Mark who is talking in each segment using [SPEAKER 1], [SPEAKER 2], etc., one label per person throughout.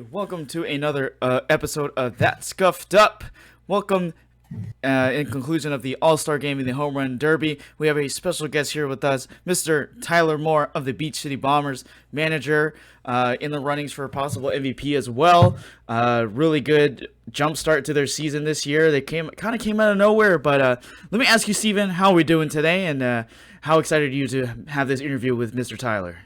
[SPEAKER 1] Welcome to another episode of That Scuffed Up. Welcome in conclusion of the All-Star Game in the Home Run Derby. We have a special guest here with us, Mr. Tyler Moore of the Beach City Bombers, manager in the runnings for a possible MVP as well. Really good jump start to their season this year. They came out of nowhere, but let me ask you, Steven, how are we doing today, and how excited are you to have this interview with Mr. Tyler?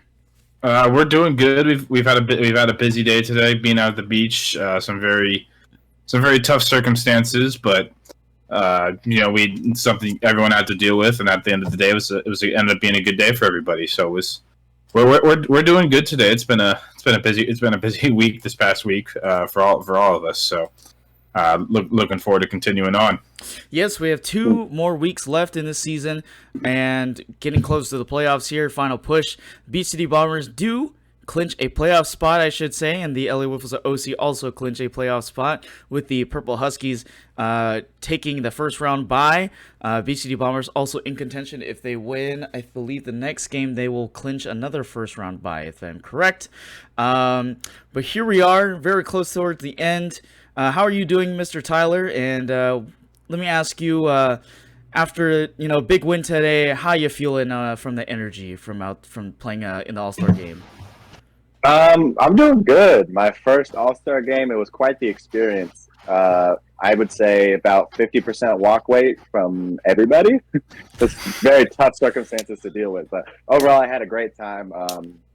[SPEAKER 2] We're doing good. We've had a busy day today, being out at the beach. Some very tough circumstances, but something everyone had to deal with. And at the end of the day, it ended up being a good day for everybody. So we're doing good today. It's been a busy week this past week for all of us. So looking forward to continuing on.
[SPEAKER 1] Yes, we have 2 more weeks left in this season and getting close to the playoffs here. Final push. Beach City Bombers do clinch a playoff spot, I should say, and the LA Wiffles OC also clinch a playoff spot with the Purple Huskies taking the first round bye. Beach City Bombers also in contention. If they win, I believe the next game they will clinch another first round bye, if I'm correct. But here we are, very close towards the end. How are you doing, Mr. Tyler? And let me ask you, after big win today, how you feeling from the energy from playing in the All-Star game?
[SPEAKER 3] I'm doing good. My first All-Star game, it was quite the experience. I would say about 50% walk weight from everybody. It's very tough circumstances to deal with, but overall, I had a great time.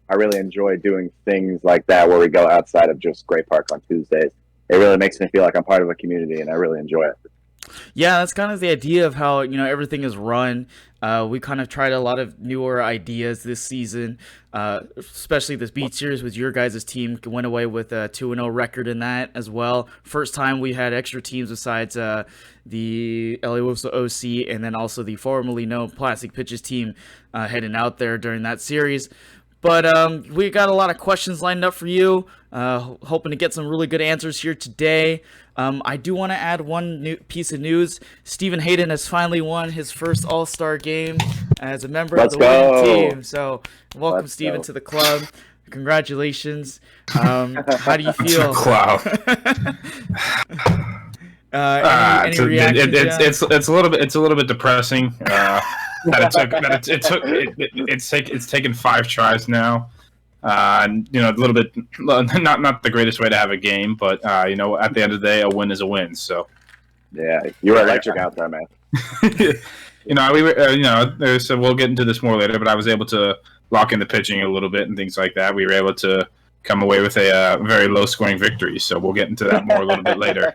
[SPEAKER 3] I really enjoy doing things like that where we go outside of just Great Park on Tuesdays. It really makes me feel like I'm part of a community, and I really enjoy it.
[SPEAKER 1] Yeah, that's kind of the idea of how everything is run. We kind of tried a lot of newer ideas this season, especially this beach series with your guys' team. Went away with a 2-0 record in that as well. First time we had extra teams besides the LA Wolves OC and then also the formerly known Plastic Pitches team heading out there during that series. But we got a lot of questions lined up for you, hoping to get some really good answers here today. I do want to add one new piece of news. Steven Hayden has finally won his first All-Star game as a member of the winning team. So welcome, Steven, to the club. Congratulations. How do you feel?
[SPEAKER 2] Wow.
[SPEAKER 1] Any reactions?
[SPEAKER 2] It's a little bit depressing. It's taken 5 tries now. A little bit not the greatest way to have a game, but at the end of the day, a win is a win. So
[SPEAKER 3] yeah, you were electric out there, man.
[SPEAKER 2] So we'll get into this more later, but I was able to lock in the pitching a little bit and things like that. We were able to come away with a very low-scoring victory, so we'll get into that more a little bit later.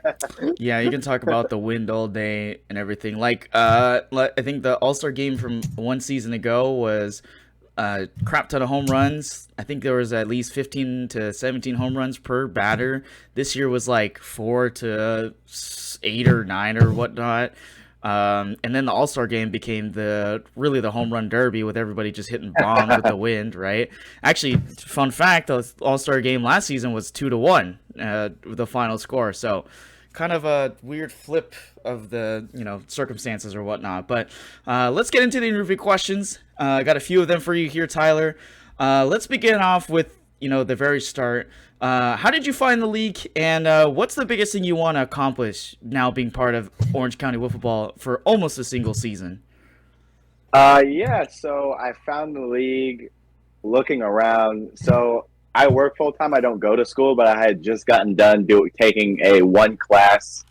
[SPEAKER 1] Yeah, you can talk about the wind all day and everything. I think the All-Star game from one season ago was a crap ton of home runs. I think there was at least 15 to 17 home runs per batter. This year was like 4 to 8 or 9 or whatnot. And then the All-Star game became the home run derby with everybody just hitting bombs with the wind, right? Actually, fun fact, the All-Star game last season was 2-1, the final score. So kind of a weird flip of the, circumstances or whatnot. But let's get into the interview questions. I got a few of them for you here, Tyler. Let's begin off with, the very start. How did you find the league, and what's the biggest thing you want to accomplish now being part of Orange County Wiffleball for almost a single season?
[SPEAKER 3] So I found the league looking around. So I work full-time. I don't go to school, but I had just gotten done taking a one-class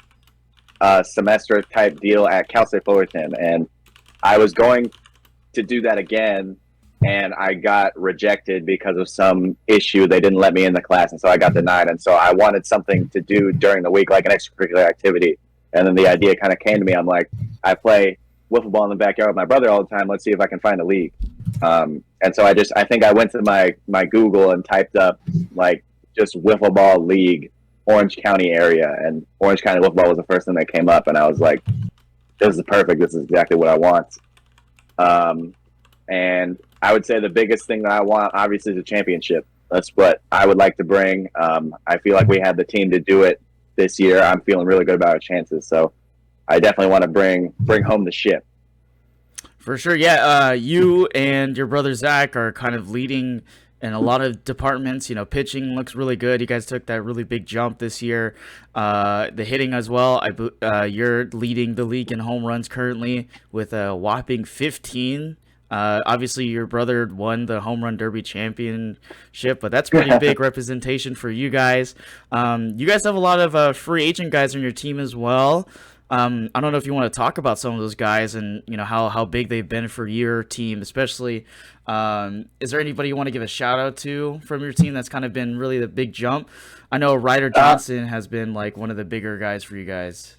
[SPEAKER 3] semester type deal at Cal State Fullerton, and I was going to do that again, and I got rejected because of some issue. They didn't let me in the class, and so I got denied. And so I wanted something to do during the week, like an extracurricular activity. And then the idea kind of came to me. I'm like, I play wiffle ball in the backyard with my brother all the time. Let's see if I can find a league. And so I think I went to my Google and typed up like just wiffle ball league, Orange County area, and Orange County wiffle ball was the first thing that came up. And I was like, this is perfect. This is exactly what I want. And I would say the biggest thing that I want, obviously, is a championship. That's what I would like to bring. I feel like we have the team to do it this year. I'm feeling really good about our chances. So I definitely want to bring home the ship.
[SPEAKER 1] For sure, yeah. You and your brother Zach are kind of leading in a lot of departments. You know, pitching looks really good. You guys took that really big jump this year. The hitting as well. You're leading the league in home runs currently with a whopping 15. Obviously, your brother won the home run derby championship, but that's pretty big representation for you guys. You guys have a lot of free agent guys on your team as well. I don't know if you want to talk about some of those guys and how big they've been for your team, especially. Is there anybody you want to give a shout out to from your team that's kind of been really the big jump? I know Ryder Johnson has been like one of the bigger guys for you guys.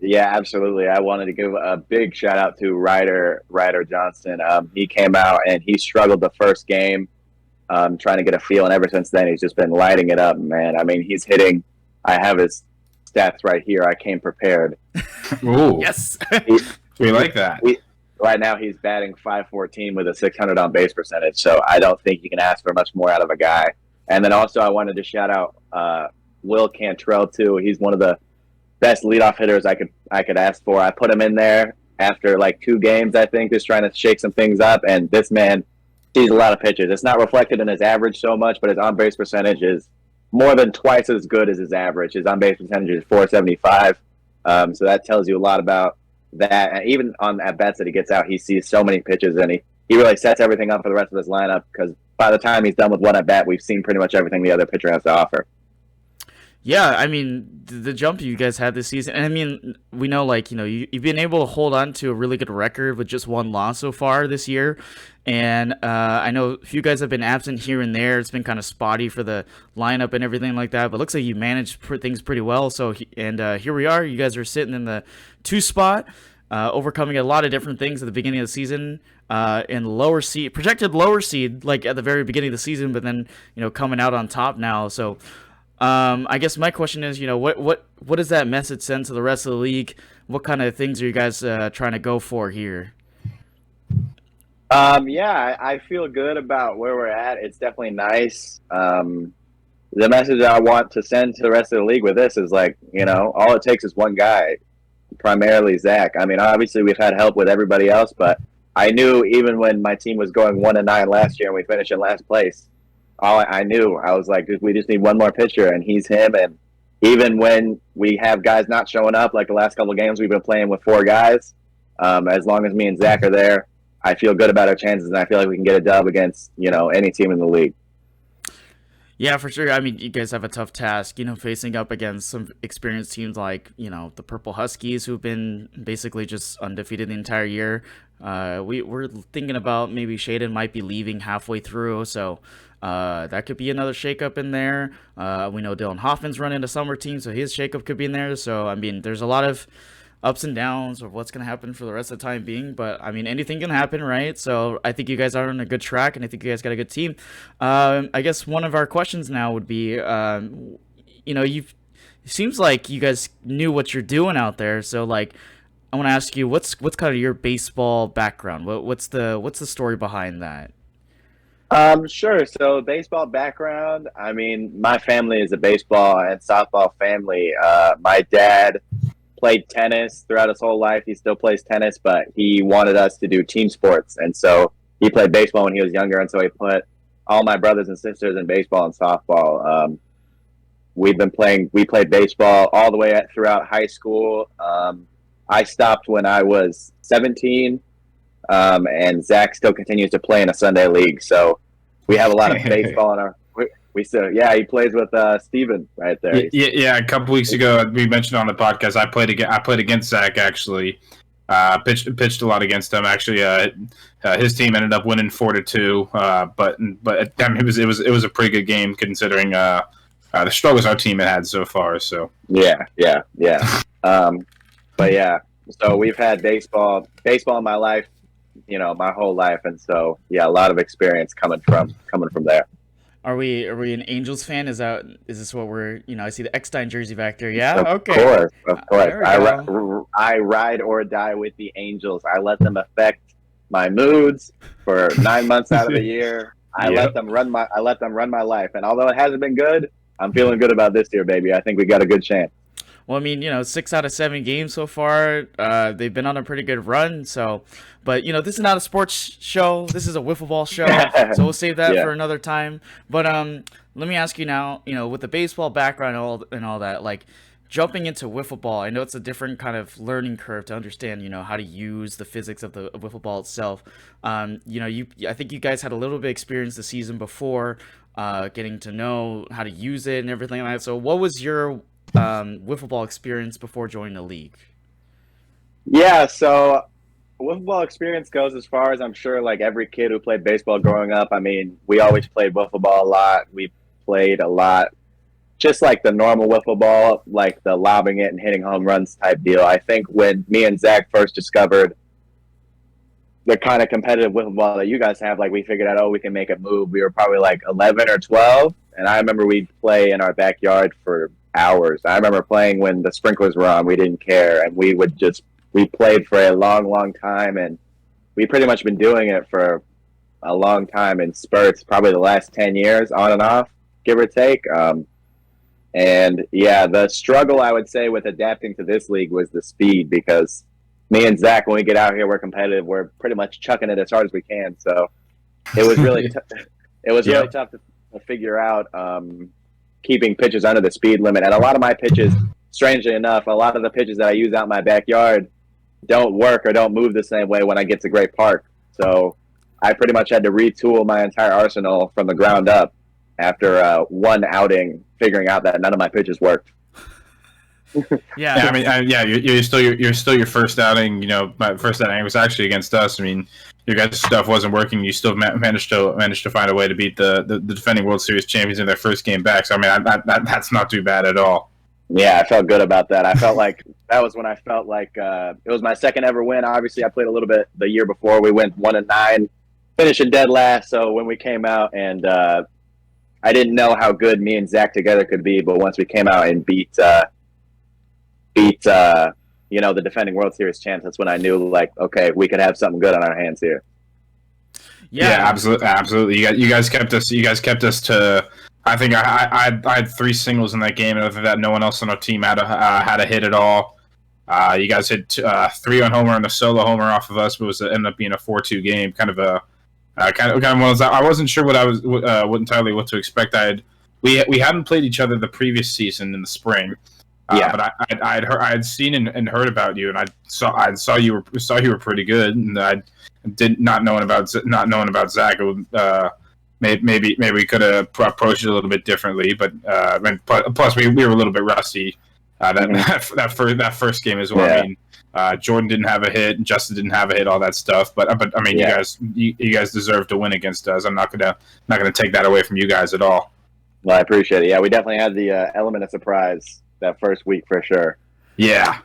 [SPEAKER 3] Yeah, absolutely. I wanted to give a big shout out to Ryder Johnson. He came out and he struggled the first game, trying to get a feel, and ever since then he's just been lighting it up, man. I mean, he's hitting. I have his stats right here. I came prepared.
[SPEAKER 2] Ooh,
[SPEAKER 1] Yes.
[SPEAKER 2] we like that.
[SPEAKER 3] Right now he's batting .514 with a 600 on base percentage, so I don't think you can ask for much more out of a guy. And then also I wanted to shout out Will Cantrell too. He's one of the best leadoff hitters I could ask for. I put him in there after like 2 games, I think, just trying to shake some things up. And this man sees a lot of pitches. It's not reflected in his average so much, but his on base percentage is more than twice as good as his average. His on base percentage is .475. So that tells you a lot about that. And even on at bats that he gets out, he sees so many pitches, and he really sets everything up for the rest of his lineup, because by the time he's done with one at bat, we've seen pretty much everything the other pitcher has to offer.
[SPEAKER 1] Yeah, I mean, the jump you guys had this season, and I mean, we know, like, you've been able to hold on to a really good record with just 1 loss so far this year, and I know a few guys have been absent here and there. It's been kind of spotty for the lineup and everything like that, but it looks like you managed things pretty well. So, here we are. You guys are sitting in the 2 spot, overcoming a lot of different things at the beginning of the season, in lower seed, projected lower seed, like at the very beginning of the season, but then, coming out on top now. So, I guess my question is, what does that message send to the rest of the league? What kind of things are you guys trying to go for here?
[SPEAKER 3] Yeah, I feel good about where we're at. It's definitely nice. The message I want to send to the rest of the league with this is like, all it takes is one guy, primarily Zach. I mean, obviously we've had help with everybody else, but I knew even when my team was going 1-9 last year and we finished in last place, I knew, I was like, we just need one more pitcher, and he's him. And even when we have guys not showing up, like the last couple of games, we've been playing with 4 guys. As long as me and Zach are there, I feel good about our chances, and I feel like we can get a dub against, any team in the league.
[SPEAKER 1] Yeah, for sure. I mean, you guys have a tough task, facing up against some experienced teams like, the Purple Huskies, who've been basically just undefeated the entire year. We're thinking about maybe Shaden might be leaving halfway through, so that could be another shakeup in there. We know Dylan Hoffman's running a summer team, so his shakeup could be in there. So, I mean, there's a lot of ups and downs of what's going to happen for the rest of the time being. But, I mean, anything can happen, right? So I think you guys are on a good track, and I think you guys got a good team. I guess one of our questions now would be, it seems like you guys knew what you're doing out there. So, like, I want to ask you, what's kind of your baseball background? What's the story behind that?
[SPEAKER 3] Sure. So baseball background, I mean, my family is a baseball and softball family. My dad played tennis throughout his whole life. He still plays tennis, but he wanted us to do team sports. And so he played baseball when he was younger. And so he put all my brothers and sisters in baseball and softball. We played baseball all the way throughout high school. I stopped when I was 17. And Zach still continues to play in a Sunday league. So we have a lot of baseball in our. We still, he plays with Steven right there.
[SPEAKER 2] Yeah. A couple weeks ago, we mentioned on the podcast I played against Zach actually. Pitched a lot against him. Actually, his team ended up winning 4-2. But I mean, it was a pretty good game considering the struggles our team had so far. So
[SPEAKER 3] yeah. But yeah, so we've had baseball in my life, my whole life, and so yeah, a lot of experience coming from there.
[SPEAKER 1] Are we an Angels fan? Is this what we're, I see the Eckstein jersey back there. Yeah,
[SPEAKER 3] Of
[SPEAKER 1] okay.
[SPEAKER 3] course, of course.
[SPEAKER 1] There we go.
[SPEAKER 3] I ride or die with the Angels. I let them affect my moods for 9 months out of the year. I let them run my life. And although it hasn't been good, I'm feeling good about this year, baby. I think we got a good chance.
[SPEAKER 1] Well, I mean, 6 out of 7 games so far. They've been on a pretty good run. So, but this is not a sports show. This is a wiffle ball show. So we'll save that for another time. But let me ask you now. With the baseball background and all that, like jumping into wiffle ball. I know it's a different kind of learning curve to understand. How to use the physics of the wiffle ball itself. I think you guys had a little bit of experience the season before, getting to know how to use it and everything like that. So, what was your wiffle ball experience before joining the league?
[SPEAKER 3] Yeah, so wiffle ball experience goes as far as I'm sure like every kid who played baseball growing up. I mean, we always played wiffle ball a lot. We played a lot just like the normal wiffle ball, like the lobbing it and hitting home runs type deal. I think when me and Zach first discovered the kind of competitive wiffle ball that you guys have, like we figured out, we can make it move. We were probably like 11 or 12, and I remember we'd play in our backyard for hours. I remember playing when the sprinklers were on. We didn't care, and we played for a long, long time, and we pretty much been doing it for a long time in spurts, probably the last 10 years, on and off, give or take. And yeah, the struggle I would say with adapting to this league was the speed, because me and Zach, when we get out here, we're competitive. We're pretty much chucking it as hard as we can. So it was really really tough to figure out keeping pitches under the speed limit. And a lot of my pitches, strangely enough, a lot of the pitches that I use out in my backyard don't work or don't move the same way when I get to Great Park. So I pretty much had to retool my entire arsenal from the ground up after one outing, figuring out that none of my pitches worked.
[SPEAKER 1] Yeah,
[SPEAKER 2] I mean, you're still your first outing. My first outing was actually against us. I mean, your guys' stuff wasn't working. You still managed to find a way to beat the defending World Series champions in their first game back. So I mean, that's not too bad at all.
[SPEAKER 3] Yeah, I felt good about that. I felt like that was when I felt like it was my second ever win. Obviously, I played a little bit the year before. We went 1-9, finishing dead last. So when we came out, and I didn't know how good me and Zach together could be, but once we came out and beat the defending World Series champs, that's when I knew, like, okay, we could have something good on our hands here.
[SPEAKER 2] Yeah, absolutely. You guys kept us to. I think I had 3 singles in that game, and other than that, no one else on our team had a hit at all. You guys hit 3 on homer and a solo homer off of us, but it ended up being a 4-2 game. Kind of one of those. I wasn't sure what entirely what to expect. We hadn't played each other the previous season in the spring. But I had seen and heard about you, and I saw you were pretty good, and I did not knowing about Zach. Maybe we could have approached it a little bit differently, but plus we were a little bit rusty that first game as well. Yeah. I mean, Jordan didn't have a hit, and Justin didn't have a hit, all that stuff. But I mean, yeah. you guys deserve to win against us. I'm not gonna take that away from you guys at all.
[SPEAKER 3] Well, I appreciate it. Yeah, we definitely had the element of surprise that first week for sure.
[SPEAKER 2] Yeah.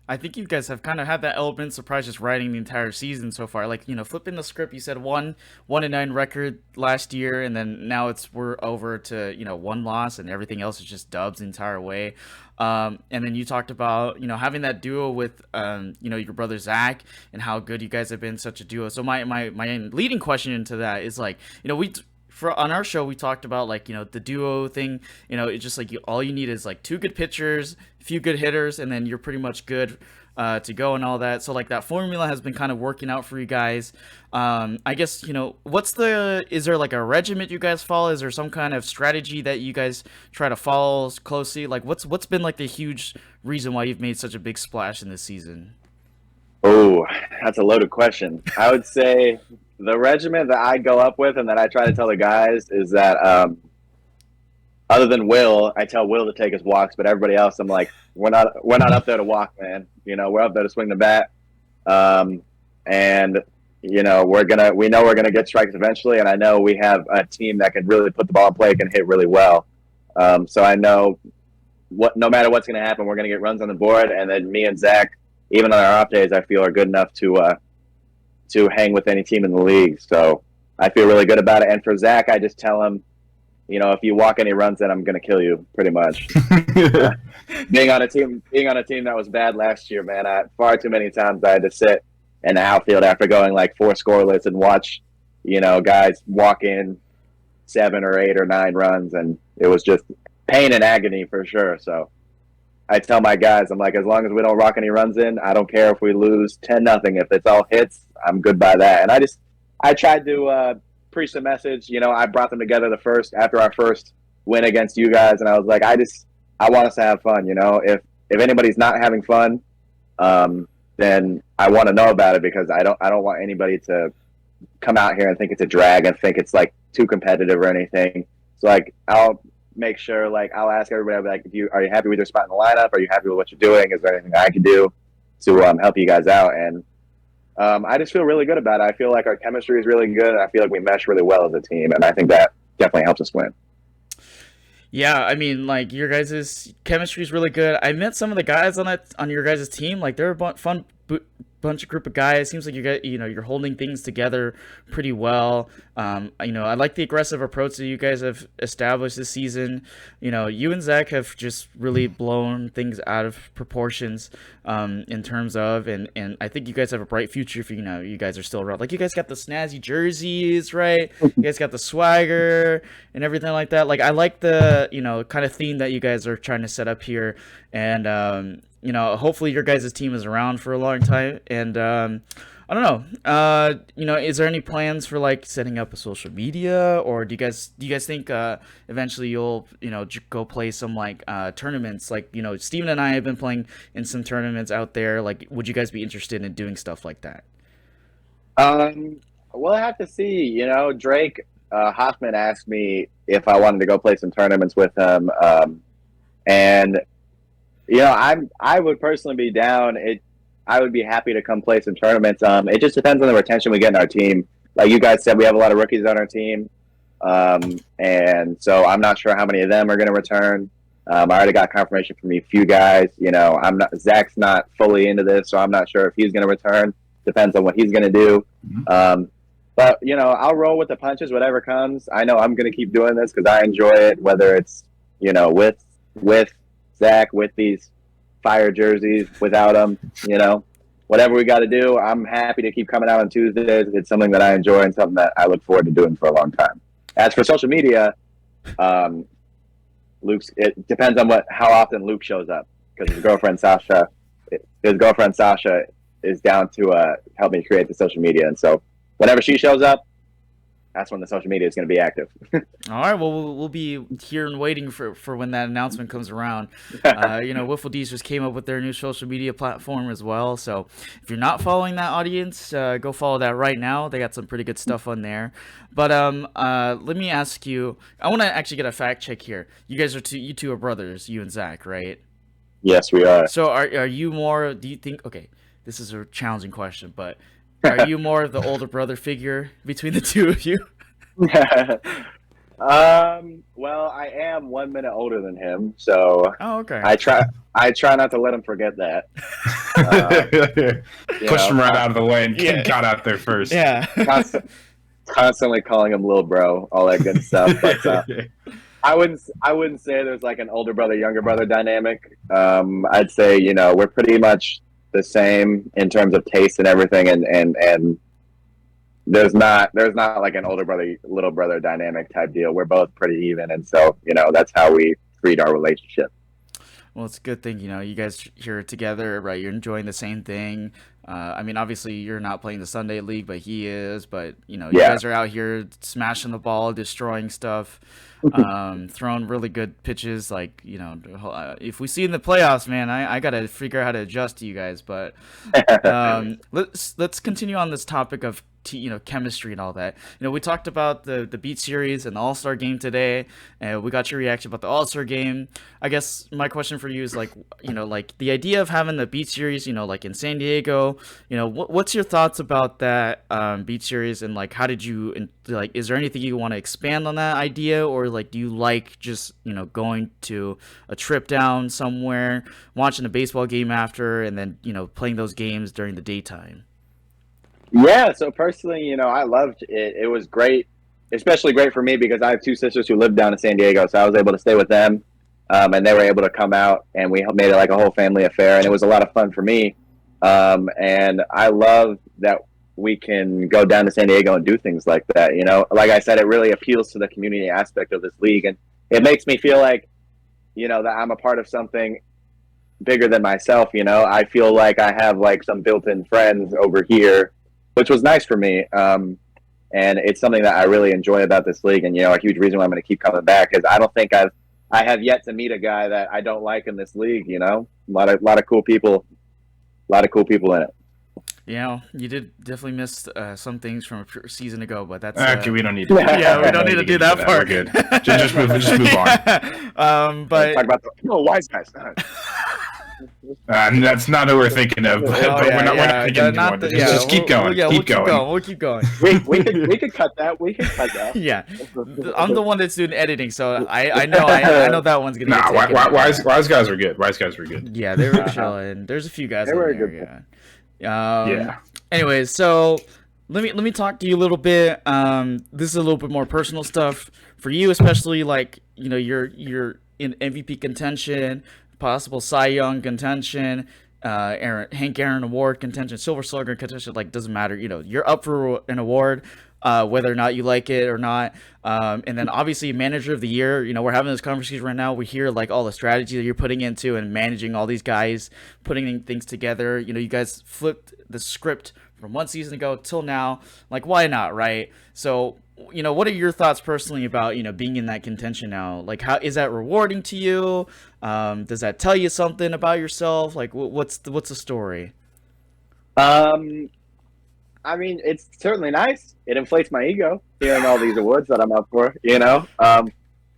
[SPEAKER 1] I think you guys have kind of had that element of surprise just riding the entire season so far. Like, flipping the script, you said 1-9 record last year, and then now we're over to 1 loss, and everything else is just dubs the entire way. And then you talked about having that duo with your brother Zach, and how good you guys have been, such a duo. So my leading question into that is, like, on our show, we talked about, like, the duo thing. It's just like all you need is like 2 good pitchers, a few good hitters, and then you're pretty much good to go and all that. So, like, that formula has been kind of working out for you guys. I guess, is there like a regiment you guys follow? Is there some kind of strategy that you guys try to follow closely? Like, what's been like the huge reason why you've made such a big splash in this season?
[SPEAKER 3] Oh, that's a loaded question. I would say the regiment that I go up with and that I try to tell the guys is that other than Will, I tell Will to take his walks, but everybody else, I'm like, we're not up there to walk, man. We're up there to swing the bat. And we know we're gonna get strikes eventually, and I know we have a team that can really put the ball in play, can hit really well. So I know no matter what's going to happen, we're going to get runs on the board. And then me and Zach, even on our off days, I feel are good enough to hang with any team in the league. So I feel really good about it. And for Zach, I just tell him, if you walk any runs, then I'm going to kill you, pretty much. Being on a team that was bad last year, man, far too many times I had to sit in the outfield after going like 4 scoreless and watch, guys walk in 7 or 8 or 9 runs, and it was just pain and agony for sure. So I tell my guys, I'm like, as long as we don't rock any runs in, I don't care if we lose 10-0. If it's all hits, I'm good by that. And I tried to preach the message. I brought them together after our first win against you guys, and I was like, I want us to have fun. If anybody's not having fun, then I want to know about it, because I don't want anybody to come out here and think it's a drag and think it's like too competitive or anything. So like, I'll make sure, like, I'll ask everybody, I'll be like, are you happy with your spot in the lineup? Are you happy with what you're doing? Is there anything I can do to help you guys out? And I just feel really good about it. I feel like our chemistry is really good, and I feel like we mesh really well as a team, and I think that definitely helps us win.
[SPEAKER 1] Yeah, I mean, like, your guys' chemistry is really good. I met some of the guys on your guys' team. Like, they're a fun bunch of group of guys. It seems like you guys, you're holding things together pretty well. I like the aggressive approach that you guys have established this season. You and Zach have just really blown things out of proportions in terms of, and I think you guys have a bright future if you guys are still around. Like, you guys got the snazzy jerseys, right? You guys got the swagger and everything like that. Like, I like the kind of theme that you guys are trying to set up here, and hopefully your guys' team is around for a long time. And I don't know, is there any plans for like setting up a social media, or do you guys think eventually you'll go play some like tournaments? Like, Steven and I have been playing in some tournaments out there. Like, would you guys be interested in doing stuff like that?
[SPEAKER 3] We'll have to see. Drake Hoffman asked me if I wanted to go play some tournaments with him, and I would personally be down. I would be happy to come play some tournaments. It just depends on the retention we get in our team. Like you guys said, we have a lot of rookies on our team, and so I'm not sure how many of them are going to return. I already got confirmation from a few guys. Zach's not fully into this, so I'm not sure if he's going to return. Depends on what he's going to do. But I'll roll with the punches, whatever comes. I know I'm going to keep doing this because I enjoy it. Whether it's with Zach, with these fire jerseys, without them, whatever we got to do, I'm happy to keep coming out on Tuesdays. It's something that I enjoy and something that I look forward to doing for a long time. As for social media, it depends on how often Luke shows up, because his girlfriend Sasha is down to help me create the social media, and so whenever she shows up, that's when the social media is going to be active.
[SPEAKER 1] All right, well, we'll be here and waiting for when that announcement comes around. Wiffle D's just came up with their new social media platform as well. So if you're not following that audience, go follow that right now. They got some pretty good stuff on there. But let me ask you, I want to actually get a fact check here. You guys you two are brothers, you and Zach, right?
[SPEAKER 3] Yes, we are.
[SPEAKER 1] So are you more, do you think, okay, this is a challenging question, but are you more of the older brother figure between the two of you?
[SPEAKER 3] Well, I am 1 minute older than him, so
[SPEAKER 1] okay.
[SPEAKER 3] I try not to let him forget that.
[SPEAKER 2] Push him right out of the way and got out there first.
[SPEAKER 1] Yeah.
[SPEAKER 3] Constantly calling him little bro, all that good stuff. But I wouldn't say there's like an older brother, younger brother dynamic. I'd say we're pretty much the same in terms of taste and everything, and there's not like an older brother, little brother dynamic type deal. We're both pretty even, and so that's how we treat our relationship.
[SPEAKER 1] Well, it's a good thing, you guys here together, right? You're enjoying the same thing. I mean, obviously you're not playing the Sunday League, but he is. But you guys are out here smashing the ball, destroying stuff, throwing really good pitches. Like if we see in the playoffs, man, I gotta figure out how to adjust to you guys. But let's continue on this topic of chemistry and all that. We talked about the Beat Series and the All-Star game today, and we got your reaction about the All-Star game. I guess my question for you is like the idea of having the Beat Series, like in San Diego. What's your thoughts about that Beat Series, and like how did you is there anything you want to expand on that idea, or like do you like just going to a trip down somewhere, watching a baseball game after, and then playing those games during the daytime?
[SPEAKER 3] Yeah, so personally, I loved it. It was great, especially great for me because I have two sisters who live down in San Diego, so I was able to stay with them, and they were able to come out, and we made it like a whole family affair, and it was a lot of fun for me. And I love that we can go down to San Diego and do things like that. Like I said, it really appeals to the community aspect of this league, and it makes me feel like, that I'm a part of something bigger than myself. I feel like I have like some built-in friends over here, which was nice for me. And it's something that I really enjoy about this league. And, a huge reason why I'm going to keep coming back is I don't think I have yet to meet a guy that I don't like in this league. A lot of cool people, in it.
[SPEAKER 1] You did definitely miss some things from a season ago, but that's
[SPEAKER 2] actually we don't need to.
[SPEAKER 1] Yeah, we don't need to do that part.
[SPEAKER 2] We're good. Just move on.
[SPEAKER 3] But talk about the wise guys.
[SPEAKER 2] That's not who we're thinking of. But we're not thinking anymore. Just keep going. Keep going.
[SPEAKER 1] We'll keep going.
[SPEAKER 3] We could cut that.
[SPEAKER 1] Yeah, I'm the one that's doing editing, so I know that one's gonna.
[SPEAKER 2] Wise guys are good. Wise guys were good.
[SPEAKER 1] Yeah, they were chilling. There's a few guys.
[SPEAKER 3] They were
[SPEAKER 1] good.
[SPEAKER 2] Yeah.
[SPEAKER 1] Anyways, so let me talk to you a little bit. This is a little bit more personal stuff for you, especially like you're in MVP contention, possible Cy Young contention, Hank Aaron Award contention, Silver Slugger contention. Like, doesn't matter. You're up for an award, whether or not you like it or not. And then obviously Manager of the Year. We're having this conversation right now. We hear like all the strategy that you're putting into and managing all these guys, putting things together. You guys flipped the script from one season ago till now. Like, why not, right? So, what are your thoughts personally about, being in that contention now? Like, how is that rewarding to you? Does that tell you something about yourself? Like, what's the story?
[SPEAKER 3] I mean, it's certainly nice. It inflates my ego hearing all these awards that I'm up for,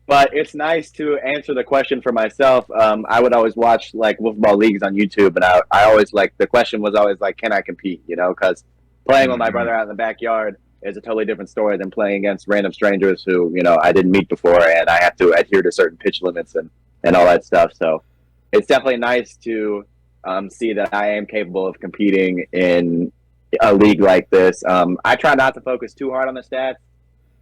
[SPEAKER 3] But it's nice to answer the question for myself. I would always watch like Wiffleball leagues on YouTube, and I always the question was always like, can I compete? Because playing with my brother out in the backyard is a totally different story than playing against random strangers who, I didn't meet before, and I have to adhere to certain pitch limits and all that stuff. So it's definitely nice to see that I am capable of competing in a league like this. I try not to focus too hard on the stats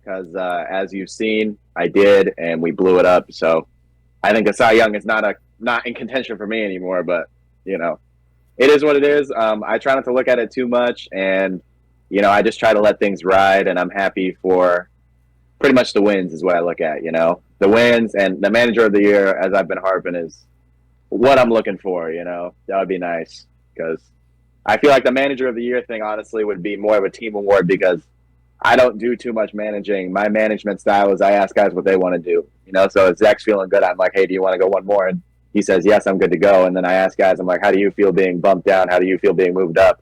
[SPEAKER 3] because, as you've seen, I did, and we blew it up. So I think the Cy Young is not in contention for me anymore, but, it is what it is. I try not to look at it too much, and, I just try to let things ride, and I'm happy for pretty much the wins is what I look at, The wins and the Manager of the Year, as I've been harping, is what I'm looking for, That would be nice because I feel like the Manager of the Year thing, honestly, would be more of a team award because I don't do too much managing. My management style is I ask guys what they want to do, So if Zach's feeling good, I'm like, hey, do you want to go one more? And he says, yes, I'm good to go. And then I ask guys, I'm like, how do you feel being bumped down? How do you feel being moved up?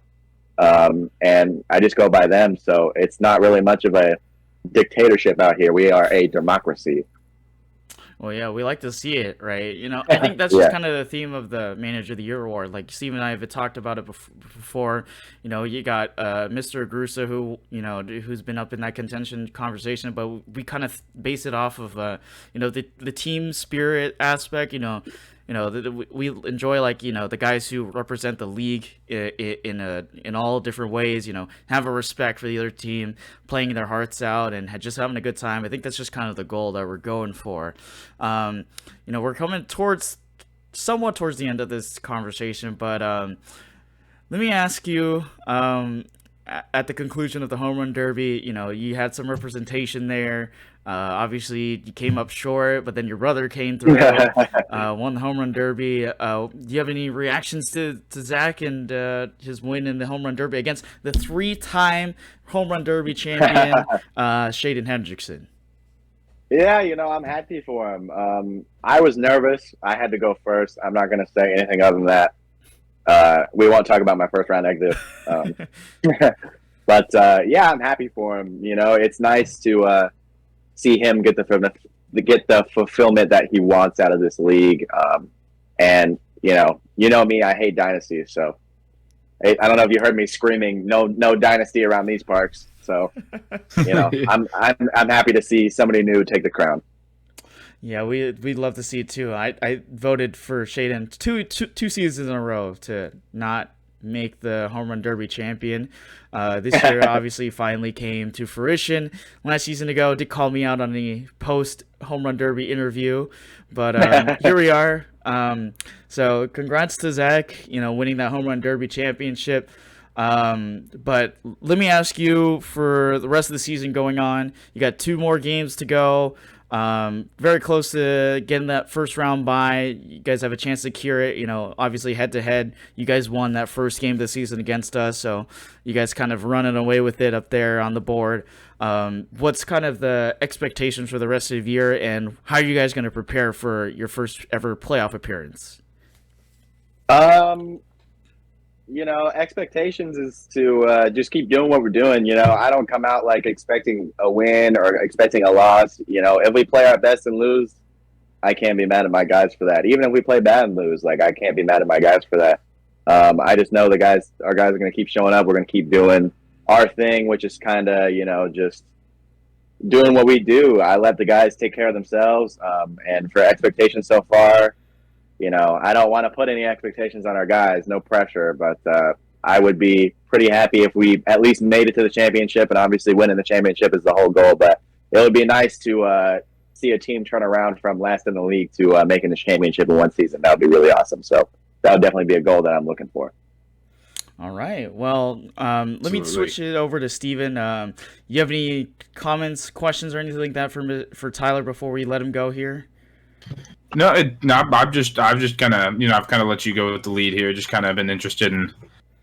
[SPEAKER 3] And I just go by them. So it's not really much of a dictatorship out here. We are a democracy.
[SPEAKER 1] Well, yeah, we like to see it, right? I think that's just kind of the theme of the Manager of the Year award. Like, Steve and I have talked about it before. You got Mr. Agrusa, who's been up in that contention conversation, but we kind of base it off of, the team spirit aspect. We enjoy the guys who represent the league in all different ways. Have a respect for the other team, playing their hearts out, and just having a good time. I think that's just kind of the goal that we're going for. We're coming somewhat towards the end of this conversation, but let me ask you. At the conclusion of the Home Run Derby, you had some representation there. Obviously, you came up short, but then your brother came through, won the Home Run Derby. Do you have any reactions to Zach and his win in the Home Run Derby against the 3-time Home Run Derby champion, Shaden Hendrickson?
[SPEAKER 3] Yeah, I'm happy for him. I was nervous. I had to go first. I'm not going to say anything other than that. We won't talk about my first round exit. But yeah, I'm happy for him. You know, it's nice to see him get the fulfillment that he wants out of this league. And you know me, I hate dynasties. So I don't know if you heard me screaming, no dynasty around these parks. So I'm happy to see somebody new take the crown.
[SPEAKER 1] Yeah, we'd love to see it too. I voted for Shaden two seasons in a row to not make the home run derby champion. This year obviously finally came to fruition. Last season ago did call me out on the post home run derby interview, but here we are. So congrats to Zach, winning that home run derby championship. But let me ask you, for the rest of the season going on, you got 2 more games to go. Very close to getting that first round bye. You guys have a chance to cure it. Obviously head to head, you guys won that first game of the season against us, so you guys kind of running away with it up there on the board. What's kind of the expectations for the rest of the year, and how are you guys going to prepare for your first ever playoff appearance?
[SPEAKER 3] Expectations is to just keep doing what we're doing. I don't come out like expecting a win or expecting a loss. If we play our best and lose, I can't be mad at my guys for that. Even if we play bad and lose, I can't be mad at my guys for that. I just know our guys are going to keep showing up. We're going to keep doing our thing, which is kind of, just doing what we do. I let the guys take care of themselves. And for expectations so far, I don't want to put any expectations on our guys, no pressure, but I would be pretty happy if we at least made it to the championship, and obviously winning the championship is the whole goal, but it would be nice to see a team turn around from last in the league to making the championship in one season. That would be really awesome. So that would definitely be a goal that I'm looking for.
[SPEAKER 1] All right. Well, let me switch it over to Steven. You have any comments, questions, or anything like that for Tyler before we let him go here?
[SPEAKER 2] No, I've just kind of I've kind of let you go with the lead here. Just kind of been interested in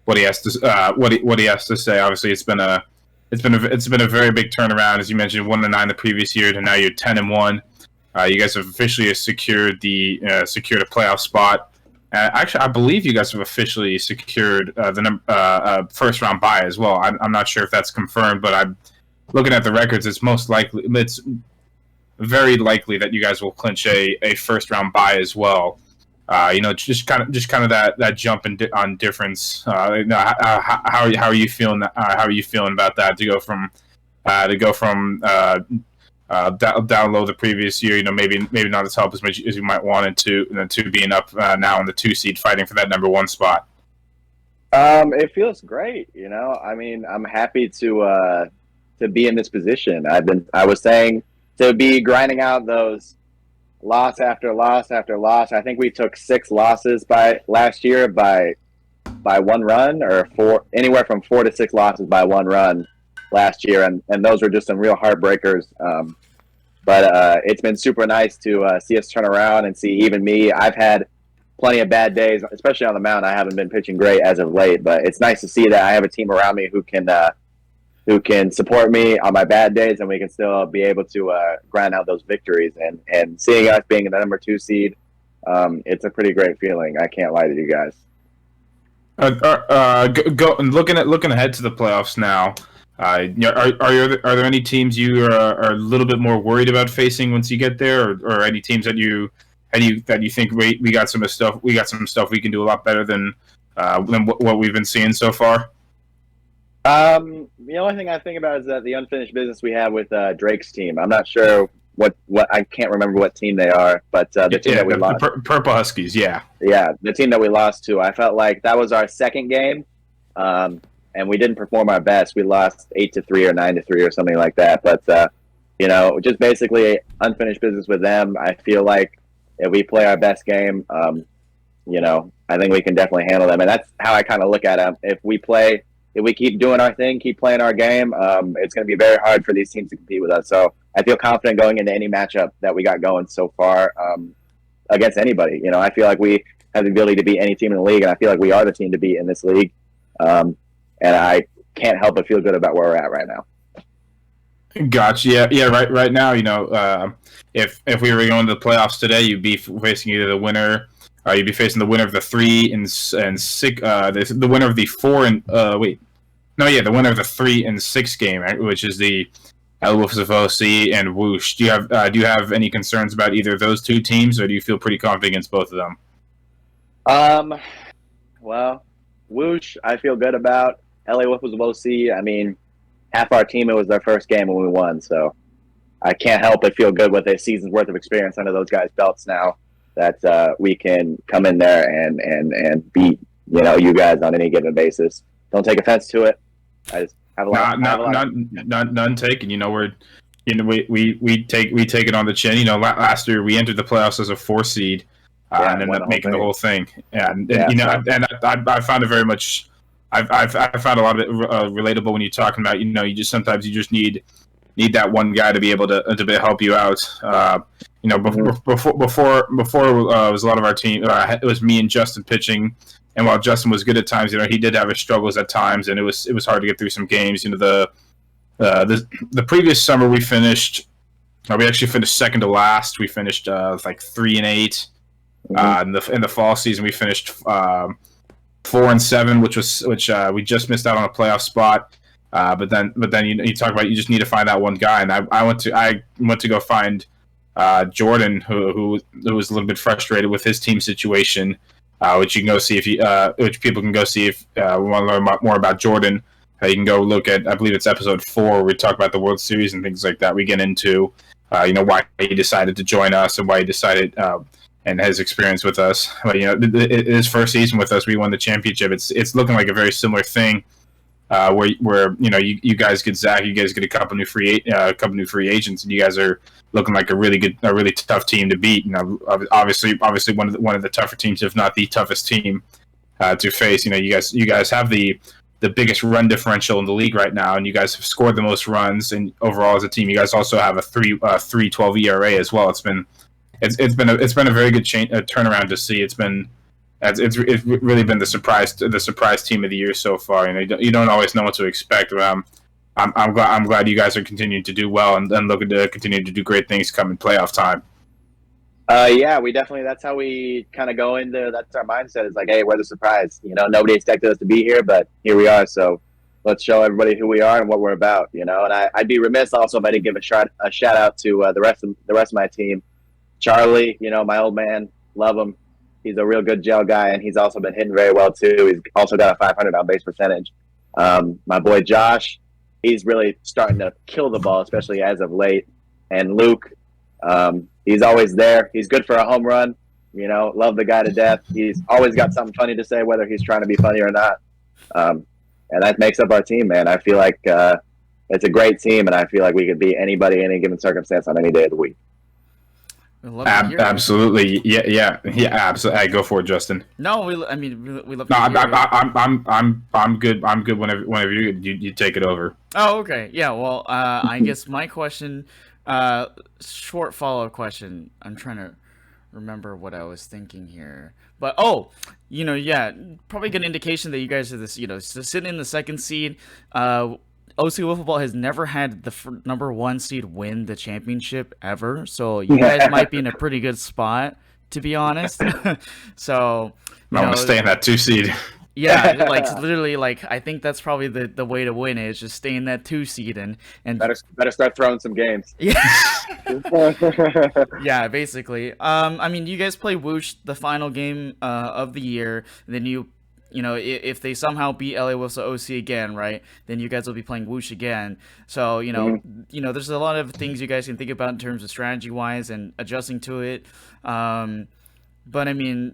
[SPEAKER 2] what he has to what he has to say. Obviously, it's been a very big turnaround, as you mentioned, 1-9 the previous year, to now you're 10-1. You guys have officially secured a playoff spot. Actually, I believe you guys have officially secured the first round bye as well. I'm not sure if that's confirmed, but I'm looking at the records. It's very likely that you guys will clinch a first round bye as well. Just kind of that jump on difference. How are you feeling? How are you feeling about that to go from down low the previous year? Maybe not as help as much as you might want it to being up now in the 2 seed fighting for that number 1 spot.
[SPEAKER 3] It feels great. I'm happy to be in this position. I was saying, to be grinding out those loss after loss after loss. I think we took 6 losses last year by 1 run, or anywhere from 4 to 6 losses by 1 run last year, and those were just some real heartbreakers. But it's been super nice to see us turn around and see even me. I've had plenty of bad days, especially on the mound. I haven't been pitching great as of late, but it's nice to see that I have a team around me who can support me on my bad days, and we can still be able to grind out those victories. And seeing us being the number 2 seed, it's a pretty great feeling. I can't lie to you guys.
[SPEAKER 2] Looking ahead to the playoffs now. Are there any teams you are a little bit more worried about facing once you get there, or any teams that you think we got some stuff we can do a lot better than what we've been seeing so far?
[SPEAKER 3] The only thing I think about is that the unfinished business we have with Drake's team. I'm not sure what I can't remember what team they are, but the team that we lost,
[SPEAKER 2] the Purple Huskies, yeah,
[SPEAKER 3] the team that we lost to. I felt like that was our second game, and we didn't perform our best. We lost 8-3 or 9-3 or something like that. But just basically unfinished business with them. I feel like if we play our best game, I think we can definitely handle them, and that's how I kind of look at them. If we keep doing our thing, keep playing our game, it's going to be very hard for these teams to compete with us. So I feel confident going into any matchup that we got going so far against anybody. I feel like we have the ability to beat any team in the league, and I feel like we are the team to beat in this league. And I can't help but feel good about where we're at right now.
[SPEAKER 2] Gotcha. Yeah. Right now, if we were going to the playoffs today, you'd be facing either the winner. You'd be facing the winner of the 3 and 6. The winner of the 4 and No, yeah, the winner of the 3 and 6 game, right, which is the Wolves of OC and Whoosh. Do you have any concerns about either of those two teams, or do you feel pretty confident against both of them?
[SPEAKER 3] Well, Whoosh, I feel good about. LA Wiffles of OC, I mean, half our team, it was their first game when we won, so I can't help but feel good with a season's worth of experience under those guys' belts now that we can come in there and beat, you guys on any given basis. Don't take offense to it. I just have a lot.
[SPEAKER 2] None taken. We take it on the chin. Last year we entered the playoffs as a 4 seed, and ended up making the whole thing. And I found it very much. I found a lot of it relatable when you're talking about. You just sometimes need that one guy to be able to help you out. Before it was a lot of our team. It was me and Justin pitching. And while Justin was good at times, he did have his struggles at times, and it was hard to get through some games. The previous summer we actually finished second to last. We finished like 3-8. In the fall season we finished 4-7, which we just missed out on a playoff spot. But then you talk about you just need to find that one guy, and I went to go find Jordan, who was a little bit frustrated with his team situation. Which you can go see which people can go see if we want to learn more about Jordan. You can go look at, I believe it's episode 4, where we talk about the World Series and things like that. We get into, why he decided to join us and why he decided and his experience with us. But his first season with us, we won the championship. It's looking like a very similar thing, where you guys get Zach, you guys get a couple new free agents, and you guys are looking like a really tough team to beat. Obviously one of the tougher teams, if not the toughest team to face. You guys have the biggest run differential in the league right now, and you guys have scored the most runs. And overall as a team, you guys also have a 3.12 ERA as well. It's been a very good turnaround to see. It's really been the surprise team of the year so far. You don't always know what to expect. I'm glad you guys are continuing to do well and looking to continue to do great things come in playoff time.
[SPEAKER 3] Yeah, we definitely. That's how we kind of go into. That's our mindset. Is like, hey, we're the surprise. Nobody expected us to be here, but here we are. So let's show everybody who we are and what we're about. And I'd be remiss also if I didn't give a shout out to the rest of my team. Charlie, my old man, love him. He's a real good gel guy, and he's also been hitting very well too. He's also got a 500 on base percentage. My boy Josh, he's really starting to kill the ball, especially as of late. And Luke, he's always there. He's good for a home run. Love the guy to death. He's always got something funny to say, whether he's trying to be funny or not. And that makes up our team, man. I feel like it's a great team, and I feel like we could beat anybody, any given circumstance on any day of the week.
[SPEAKER 2] Absolutely, yeah. Absolutely. Go for it, Justin.
[SPEAKER 1] No, we love.
[SPEAKER 2] No, I'm good. I'm good. Whenever you take it over.
[SPEAKER 1] Oh, okay. Yeah. Well, I guess my question, short follow-up question. I'm trying to remember what I was thinking here, but probably good indication that you guys are this. Sitting in the second seed. OC Wiffleball has never had the number 1 seed win the championship ever, so you guys might be in a pretty good spot, to be honest. So
[SPEAKER 2] I want to stay in that 2 seed.
[SPEAKER 1] Yeah, literally, I think that's probably the way to win it, is just stay in that 2 seed and
[SPEAKER 3] better start throwing some games.
[SPEAKER 1] Yeah, yeah, basically. You guys play Whoosh the final game of the year, then if they somehow beat LA Wolves OC again, right, then you guys will be playing Whoosh again. So, there's a lot of things you guys can think about in terms of strategy-wise and adjusting to it. But, I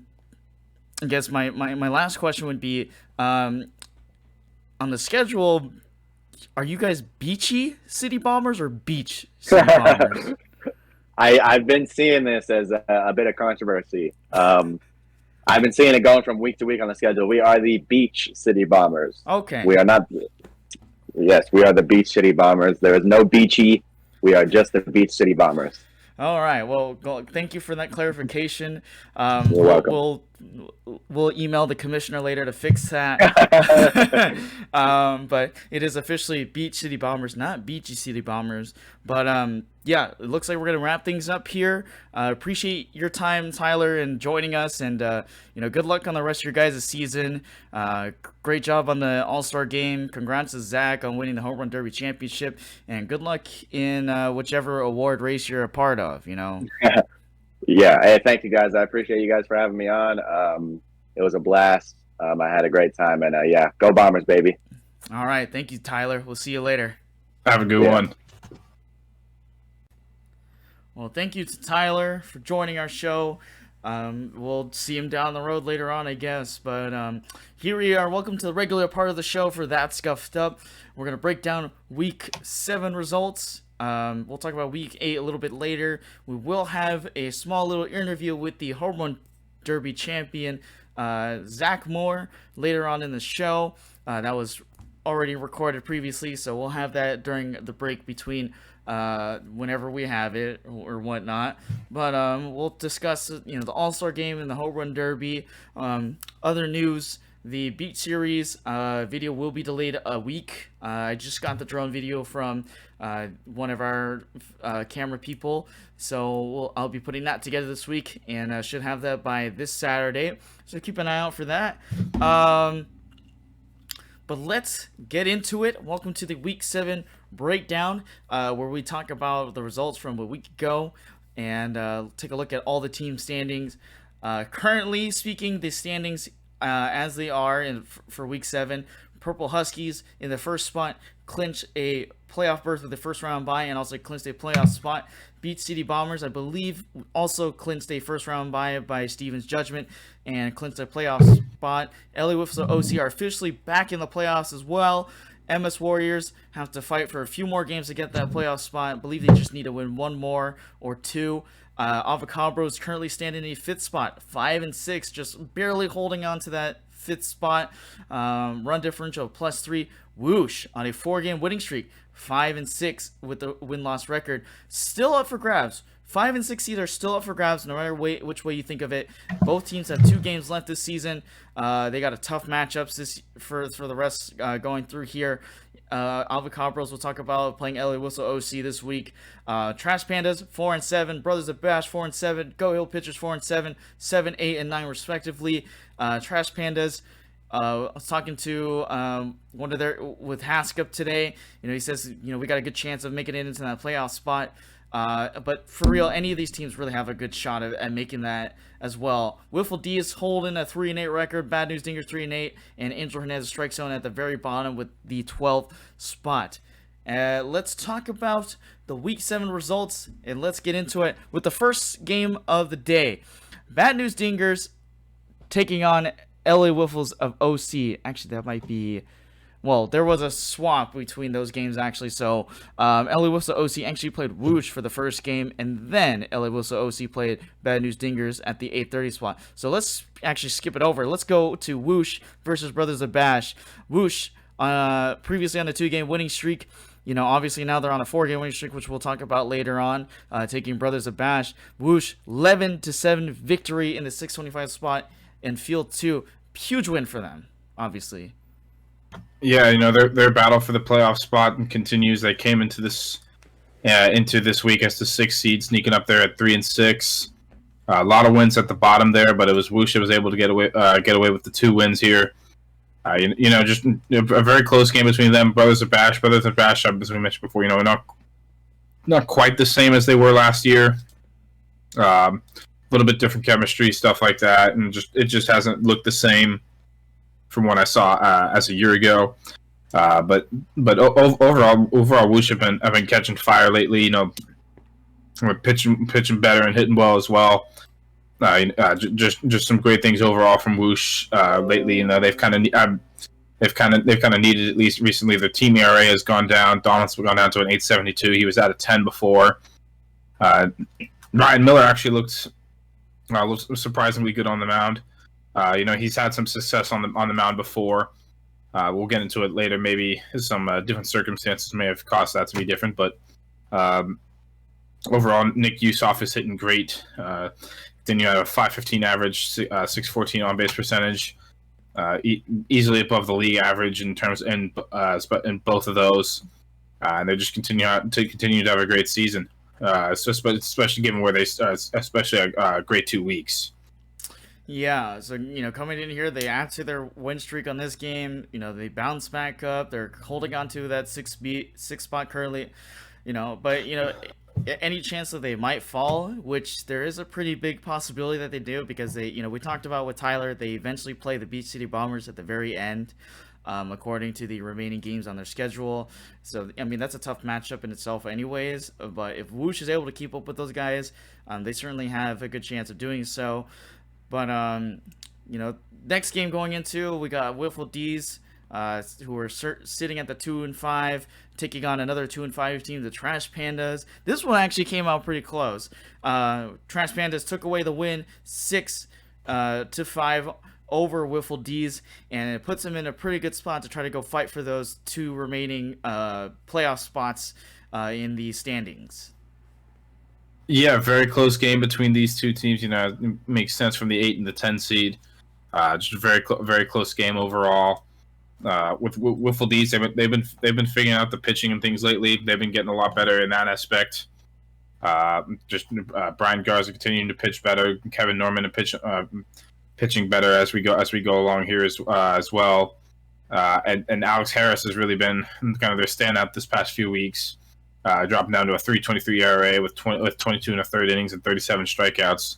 [SPEAKER 1] guess my last question would be, on the schedule, are you guys beachy City Bombers or beach City Bombers?
[SPEAKER 3] I've been seeing this as a bit of controversy. I've been seeing it going from week to week on the schedule. We are the Beach City Bombers.
[SPEAKER 1] Okay.
[SPEAKER 3] We are not. Yes, we are the Beach City Bombers. There is no beachy. We are just the Beach City Bombers.
[SPEAKER 1] All right. Well, thank you for that clarification.
[SPEAKER 3] You're welcome.
[SPEAKER 1] We'll email the commissioner later to fix that. But it is officially Beach City Bombers, not Beachy City Bombers. But yeah, it looks like we're gonna wrap things up here. Appreciate your time, Tyler, and joining us. And good luck on the rest of your guys' season. Great job on the All-Star game. Congrats to Zach on winning the Home Run Derby championship, and good luck in whichever award race you're a part of.
[SPEAKER 3] Yeah. Hey, thank you guys. I appreciate you guys for having me on. It was a blast. I had a great time, and yeah, go Bombers, baby.
[SPEAKER 1] All right, thank you, Tyler. We'll see you later.
[SPEAKER 2] Have a good one.
[SPEAKER 1] Well, thank you to Tyler for joining our show. We'll see him down the road later on, I guess. But here we are. Welcome to the regular part of the show for That Scuffed Up. We're going to break down Week 7 results. We'll talk about Week 8 a little bit later. We will have a small little interview with the Home Run Derby champion, Zach Moore, later on in the show. That was already recorded previously, so we'll have that during the break between whenever we have it or whatnot. But we'll discuss the All-Star game and the Home Run Derby. Other news: the Beach Series video will be delayed a week. I just got the drone video from one of our camera people, so I'll be putting that together this week, and should have that by this Saturday. So keep an eye out for that. But let's get into it. Welcome to the Week 7 breakdown, where we talk about the results from a week ago and take a look at all the team standings. Currently speaking, the standings as they are for Week 7, Purple Huskies in the first spot clinch a playoff berth with the first round bye and also clinched a playoff spot. Beach City Bombers, I believe, also clinched a first round bye by Steven's judgment and clinched a playoff spot. LA Wiffleball OC are officially back in the playoffs as well. MS Warriors have to fight for a few more games to get that playoff spot. I believe they just need to win one more or two. Avocado is currently standing in a 5th spot, 5-6, just barely holding on to that 5th spot. Run differential of +3. Whoosh on a 4-game winning streak, 5-6 with the win-loss record, still up for grabs. 5 and 6 seeds are still up for grabs, no matter which way you think of it. Both teams have 2 games left this season. They got a tough matchups for the rest going through here. Avocabros we'll talk about playing LA Whistle OC this week. Trash Pandas 4-7, Brothers of Bash 4-7, Go Hill Pitchers 4-7, 7, 8, and 9 respectively. Trash Pandas. I was talking to one of with Haskup today. He says we got a good chance of making it into that playoff spot. But for real, any of these teams really have a good shot at making that as well. Wiffle D is holding a 3-8 record. Bad News Dingers 3-8, and Angel Hernandez strike zone at the very bottom with the 12th spot. Let's talk about the Week 7 results, and let's get into it with the first game of the day. Bad News Dingers taking on LA Wiffles of OC. Actually, that might be... Well, there was a swap between those games, actually. So, LA Whistle OC actually played Whoosh for the first game, and then LA Whistle OC played Bad News Dingers at the 8:30 spot. So, let's actually skip it over. Let's go to Whoosh versus Brothers of Bash. Whoosh, previously on a 2-game winning streak. Obviously now they're on a 4-game winning streak, which we'll talk about later on, taking Brothers of Bash. Whoosh, 11-7 victory in the 625 spot in Field 2. Huge win for them, obviously.
[SPEAKER 2] Yeah, their battle for the playoff spot continues. They came into this week as the 6th seed, sneaking up there at 3-6. A lot of wins at the bottom there, but it was Whoosh that was able to get away with the 2 wins here. Just a very close game between them. Brothers of Bash, as we mentioned before, not quite the same as they were last year. A little bit different chemistry, stuff like that, and it just hasn't looked the same from what I saw as a year ago. But overall, Whoosh have been catching fire lately. We're pitching better and hitting well as well. Just some great things overall from Whoosh lately. They've kind of needed, at least recently. Their team ERA has gone down. Donald's gone down to an 8.72. He was at a 10 before. Ryan Miller actually looked surprisingly good on the mound. He's had some success on the mound before. We'll get into it later. Maybe some different circumstances may have caused that to be different, but overall, Nick Yusoff is hitting great. Then you have a 5.15 average, 6.14 on base percentage. easily above the league average in terms in both of those, and they just continue to have a great season. Especially given where they especially a great 2 weeks.
[SPEAKER 1] Yeah, so coming in here, they add to their win streak on this game. They bounce back up. They're holding on to that six spot currently. But any chance that they might fall, which there is a pretty big possibility that they do, because we talked about with Tyler, they eventually play the Beach City Bombers at the very end, according to the remaining games on their schedule. So that's a tough matchup in itself anyways, but if Whoosh is able to keep up with those guys, they certainly have a good chance of doing so. But next game going into, we got Wiffle D's, who are sitting at the 2-5, taking on another 2-5 team, the Trash Pandas. This one actually came out pretty close. Trash Pandas took away the win, 6-5 over Wiffle D's, and it puts them in a pretty good spot to try to go fight for those 2 remaining playoff spots in the standings.
[SPEAKER 2] Yeah, very close game between these 2 teams. It makes sense from the 8 and the 10 seed. Just a very close game overall. With Wiffle D's, they've been figuring out the pitching and things lately. They've been getting a lot better in that aspect. Brian Garza continuing to pitch better. Kevin Norman pitching better as we go along here as well. And Alex Harris has really been kind of their standout this past few weeks. Dropping down to a 3.23 ERA with 22 and a third innings and 37 strikeouts.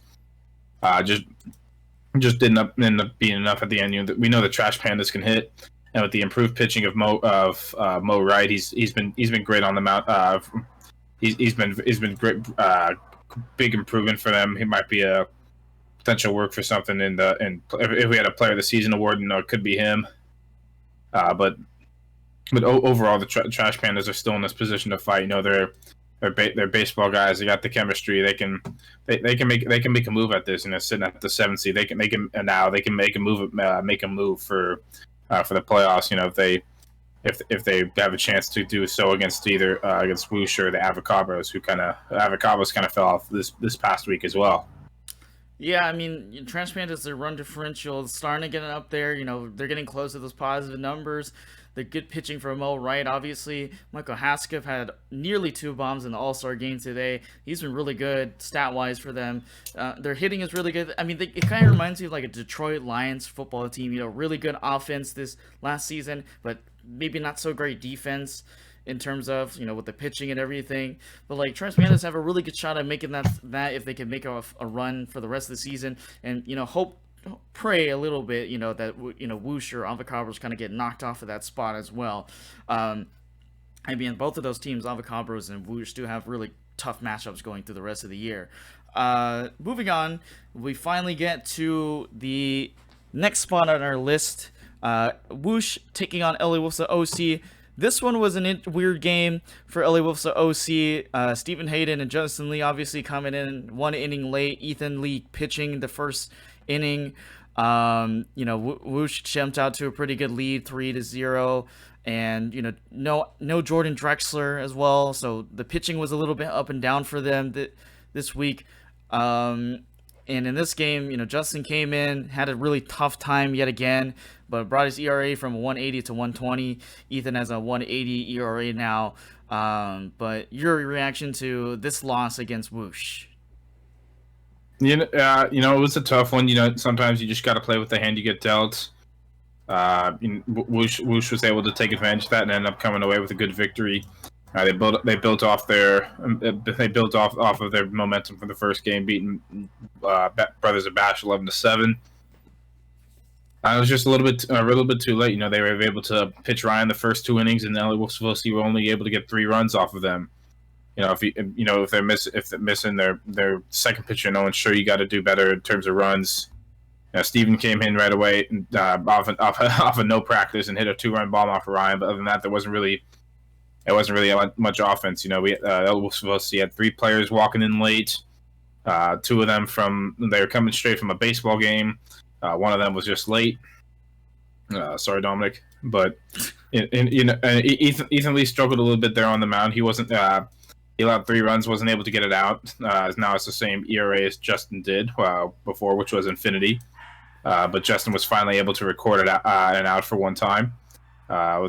[SPEAKER 2] Just didn't end up being enough at the end. We know the Trash Pandas can hit, and with the improved pitching of Mo Wright, he's been great on the mount. He's been great, big improvement for them. He might be a potential work for something if we had a Player of the Season award, it could be him. But overall, the Trash Pandas are still in this position to fight. They're baseball guys. They got the chemistry. They can make a move at this, sitting at the 7th seed. They can make a move for the playoffs. If they have a chance to do so against either against Whoosh or the Avocabros, Avocabros kind of fell off this past week as well.
[SPEAKER 1] Yeah, Trash Pandas, their run differential is starting to get up there. They're getting close to those positive numbers. The good pitching from Mo Wright, obviously. Michael Haskell had nearly 2 bombs in the All-Star game today. He's been really good stat-wise for them. Their hitting is really good. It kind of reminds me of like a Detroit Lions football team. Really good offense this last season, but maybe not so great defense in terms of, with the pitching and everything. But like Trash Pandas have a really good shot at making that if they can make a run for the rest of the season, and pray a little bit, that Whoosh or Avocabros kind of get knocked off of that spot as well. Both of those teams, Avocabros and Whoosh, do have really tough matchups going through the rest of the year. Moving on, we finally get to the next spot on our list. Whoosh taking on LA Wolves OC. This one was a weird game for LA Wolves OC. Steven Hayden and Justin Lee obviously coming in 1 inning late. Ethan Lee pitching the first inning. Whoosh jumped out to a pretty good lead, 3-0, and no Jordan Drexler as well. So the pitching was a little bit up and down for them this week. And in this game, Justin came in, had a really tough time yet again, but brought his ERA from 180 to 120. Ethan has a 180 ERA now. But your reaction to this loss against Whoosh?
[SPEAKER 2] It was a tough one. Sometimes you just got to play with the hand you get dealt. Whoosh was able to take advantage of that and end up coming away with a good victory. They built off of their momentum from the first game, beating Brothers of Bash 11-7. It was just a little bit too late. They were able to pitch Ryan the first 2 innings, and LA Wolves were only able to get 3 runs off of them. If they're missing their second pitcher, no one's sure. You got to do better in terms of runs. Steven came in right away off of no practice and hit a 2-run bomb off of Ryan. But other than that, there wasn't really much offense. We had 3 players walking in late. 2 of them they were coming straight from a baseball game. One of them was just late. Sorry, Dominic, but Ethan Lee struggled a little bit there on the mound. He wasn't. He allowed 3 runs, wasn't able to get it out. Now it's the same ERA as Justin did before, which was infinity. but Justin was finally able to record it an out for one time. How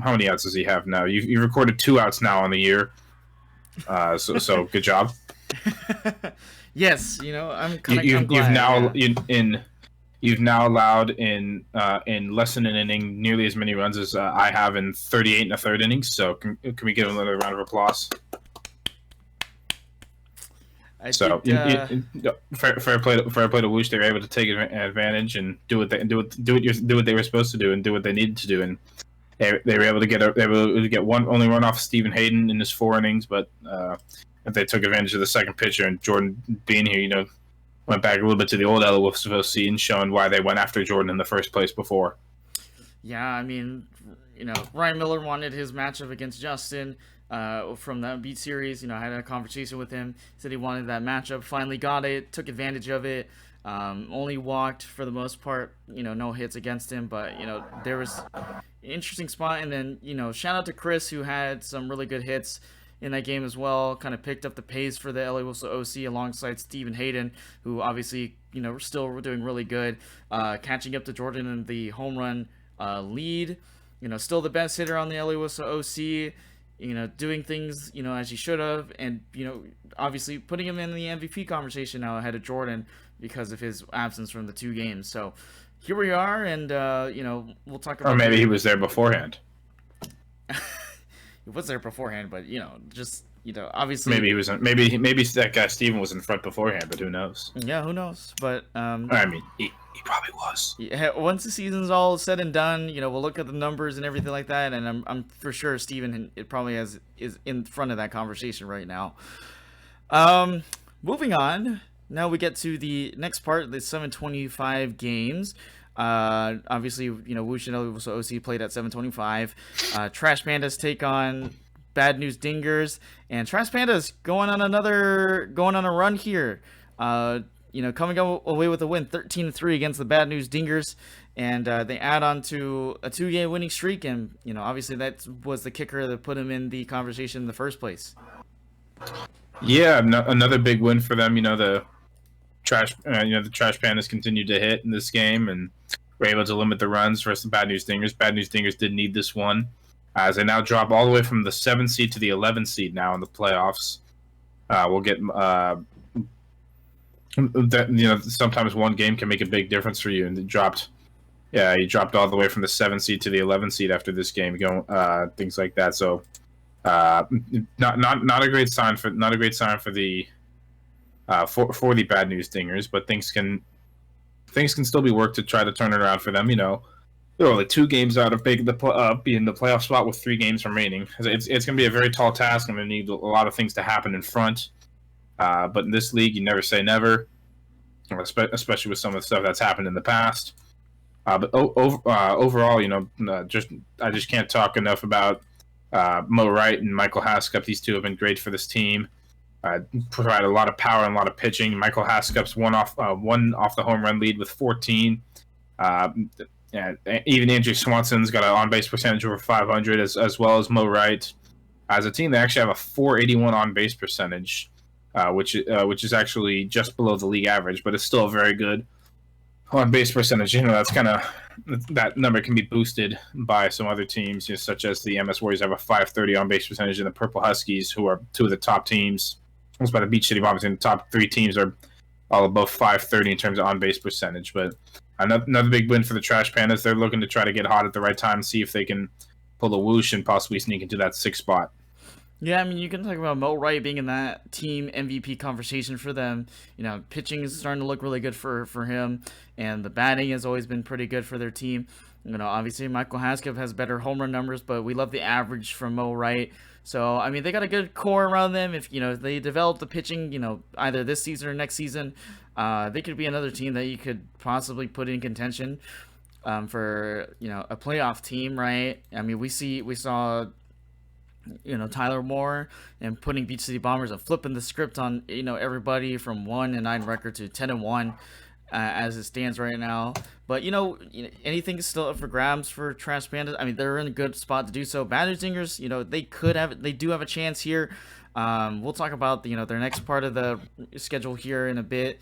[SPEAKER 2] many outs does he have now? You've recorded 2 outs now on the year. So good job.
[SPEAKER 1] Yes, I'm kind of glad.
[SPEAKER 2] You've now allowed in less than an inning nearly as many runs as I have in 38 and a third innings. So can we give him another round of applause? Fair play to Woosh. They were able to take advantage and do what they were supposed to do and do what they needed to do, and they were able to get one only run off Steven Hayden in his 4 innings, but they took advantage of the second pitcher and Jordan being here, went back a little bit to the old LA Wiffleball scene, showing why they went after Jordan in the first place before.
[SPEAKER 1] Yeah, I mean, Ryan Miller wanted his matchup against Justin from that Beat series. I had a conversation with him, said he wanted that matchup, finally got it, took advantage of it. Only walked for the most part, no hits against him, but there was an interesting spot. And then shout out to Chris, who had some really good hits in that game as well, kind of picked up the pace for the LA Wiffleball OC alongside Steven Hayden, who obviously still doing really good, catching up to Jordan in the home run lead. Still the best hitter on the LA Wiffleball OC, doing things as he should have, and obviously putting him in the MVP conversation now ahead of Jordan because of his absence from the 2 games. So here we are, and we'll talk about.
[SPEAKER 2] Or maybe he was there beforehand.
[SPEAKER 1] He was there beforehand, but obviously
[SPEAKER 2] maybe he wasn't. Maybe that guy Steven was in front beforehand, but who knows?
[SPEAKER 1] Yeah, who knows? But
[SPEAKER 2] I mean, he probably was.
[SPEAKER 1] Yeah, once the season's all said and done, we'll look at the numbers and everything like that, and I'm for sure Steven it probably is in front of that conversation right now. Moving on. Now we get to the next part, the 725 games. Obviously, Woosh and OC played at 725. Trash Pandas take on Bad News Dingers, and Trash Pandas going on a run here. Coming away with a win, 13-3 against the Bad News Dingers, and they add on to a 2-game winning streak, and obviously that was the kicker that put them in the conversation in the first place.
[SPEAKER 2] Yeah, another big win for them. The Trash Pandas continued to hit in this game and were able to limit the runs versus the Bad News Dingers. Bad News Dingers did need this one, as they now drop all the way from the 7th seed to the 11th seed now in the playoffs. We'll get sometimes one game can make a big difference for you, and you dropped all the way from the 7th seed to the 11th seed after this game, things like that. So not a great sign for the for the Bad News Dingers, but things can still be worked to try to turn it around for them. They're only 2 games out of being the playoff spot with 3 games remaining. It's going to be a very tall task, and they need a lot of things to happen in front. But in this league, you never say never, especially with some of the stuff that's happened in the past. But overall, I just can't talk enough about Mo Wright and Michael Hascup. These 2 have been great for this team. Provide a lot of power and a lot of pitching. Michael Hascup's one off the home run lead with 14. Even Andrew Swanson's got an on-base percentage over 500, as well as Mo Wright. As a team, they actually have a 481 on-base percentage, which is actually just below the league average, but it's still a very good on-base percentage. That number can be boosted by some other teams, such as the MS Warriors have a 530 on-base percentage, and the Purple Huskies, who are 2 of the top teams, almost by the Beach City Bombers, and the top 3 teams are all above 530 in terms of on-base percentage. But another big win for the Trash Pandas. They're looking to try to get hot at the right time, see if they can pull a Woosh and possibly sneak into that 6th spot.
[SPEAKER 1] Yeah, I mean, you can talk about Mo Wright being in that team MVP conversation for them. Pitching is starting to look really good for him, and the batting has always been pretty good for their team. Obviously Michael Hascup has better home run numbers, but we love the average from Mo Wright. So, I mean, they got a good core around them. If, they develop the pitching, either this season or next season, they could be another team that you could possibly put in contention for, a playoff team, right? I mean, we saw Tyler Moore and putting Beach City Bombers and flipping the script on, everybody from 1-9 record to 10-1 as it stands right now. But, anything is still up for grabs for Trash Pandas. I mean, they're in a good spot to do so. Bad News Dingers, they do have a chance here. We'll talk about, their next part of the schedule here in a bit.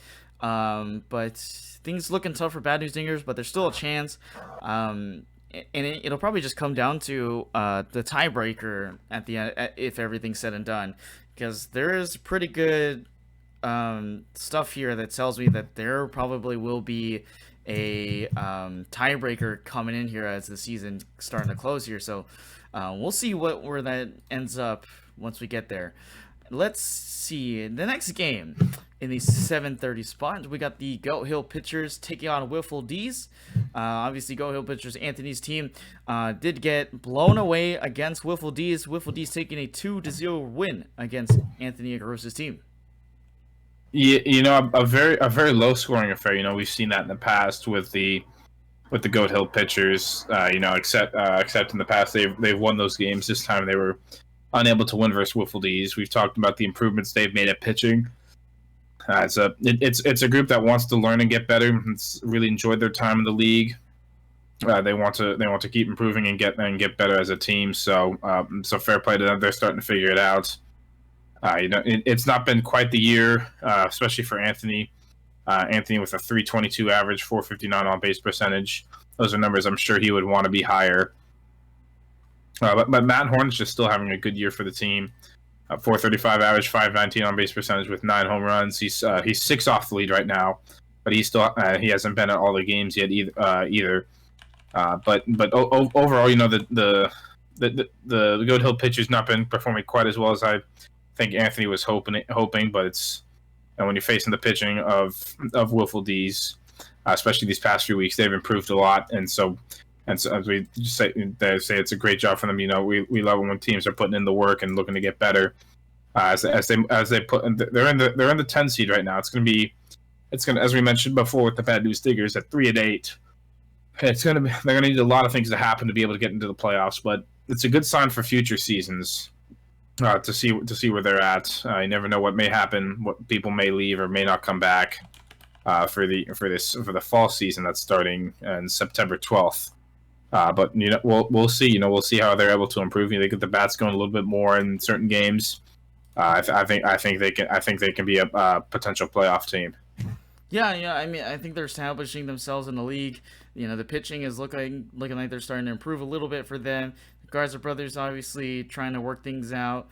[SPEAKER 1] But things looking tough for Bad News Dingers, but there's still a chance. And it'll probably just come down to the tiebreaker at the end if everything's said and done, because there is pretty good stuff here that tells me that there probably will be a tiebreaker coming in here as the season starting to close here. So we'll see where that ends up once we get there. Let's see the next game in the 7:30 spot. We got the Goat Hill Pitchers taking on Wiffle D's. Obviously, Goat Hill Pitchers, Anthony's team, did get blown away against Wiffle D's. Wiffle D's taking a 2-0 win against Anthony Agarosa's team.
[SPEAKER 2] Yeah, a very low scoring affair. We've seen that in the past with the Goat Hill Pitchers. Except in the past they've won those games. This time they were unable to win versus Wiffle D's. We've talked about the improvements they've made at pitching. It's a group that wants to learn and get better. It's really enjoyed their time in the league. They want to keep improving and get better as a team. So fair play to them. They're starting to figure it out. It's not been quite the year, especially for Anthony. Anthony with a 3.22 average, 4.59 on base percentage. Those are numbers I'm sure he would want to be higher. But Matt Horn's just still having a good year for the team. 4.35 average, 5.19 on base percentage with 9 home runs. He's 6 off the lead right now, but he hasn't been at all the games yet either. But overall, the Goat Hill pitcher's not been performing quite as well as I think Anthony was hoping. But it's when you're facing the pitching of Wiffle D's, especially these past few weeks, they've improved a lot, and so as we just say it's a great job for them. We love it when teams are putting in the work and looking to get better. As they put in, they're in the 10 seed right now. It's gonna as we mentioned before with the Bad News Diggers at 3-8. They're gonna need a lot of things to happen to be able to get into the playoffs, but it's a good sign for future seasons to see where they're at. You never know what may happen, what people may leave or may not come back for the fall season that's starting on September 12th. But we'll see. We'll see how they're able to improve. They get the bats going a little bit more in certain games. I think they can be a potential playoff team.
[SPEAKER 1] Yeah. I mean, I think they're establishing themselves in the league. The pitching is looking like they're starting to improve a little bit for them. The Garza brothers obviously trying to work things out.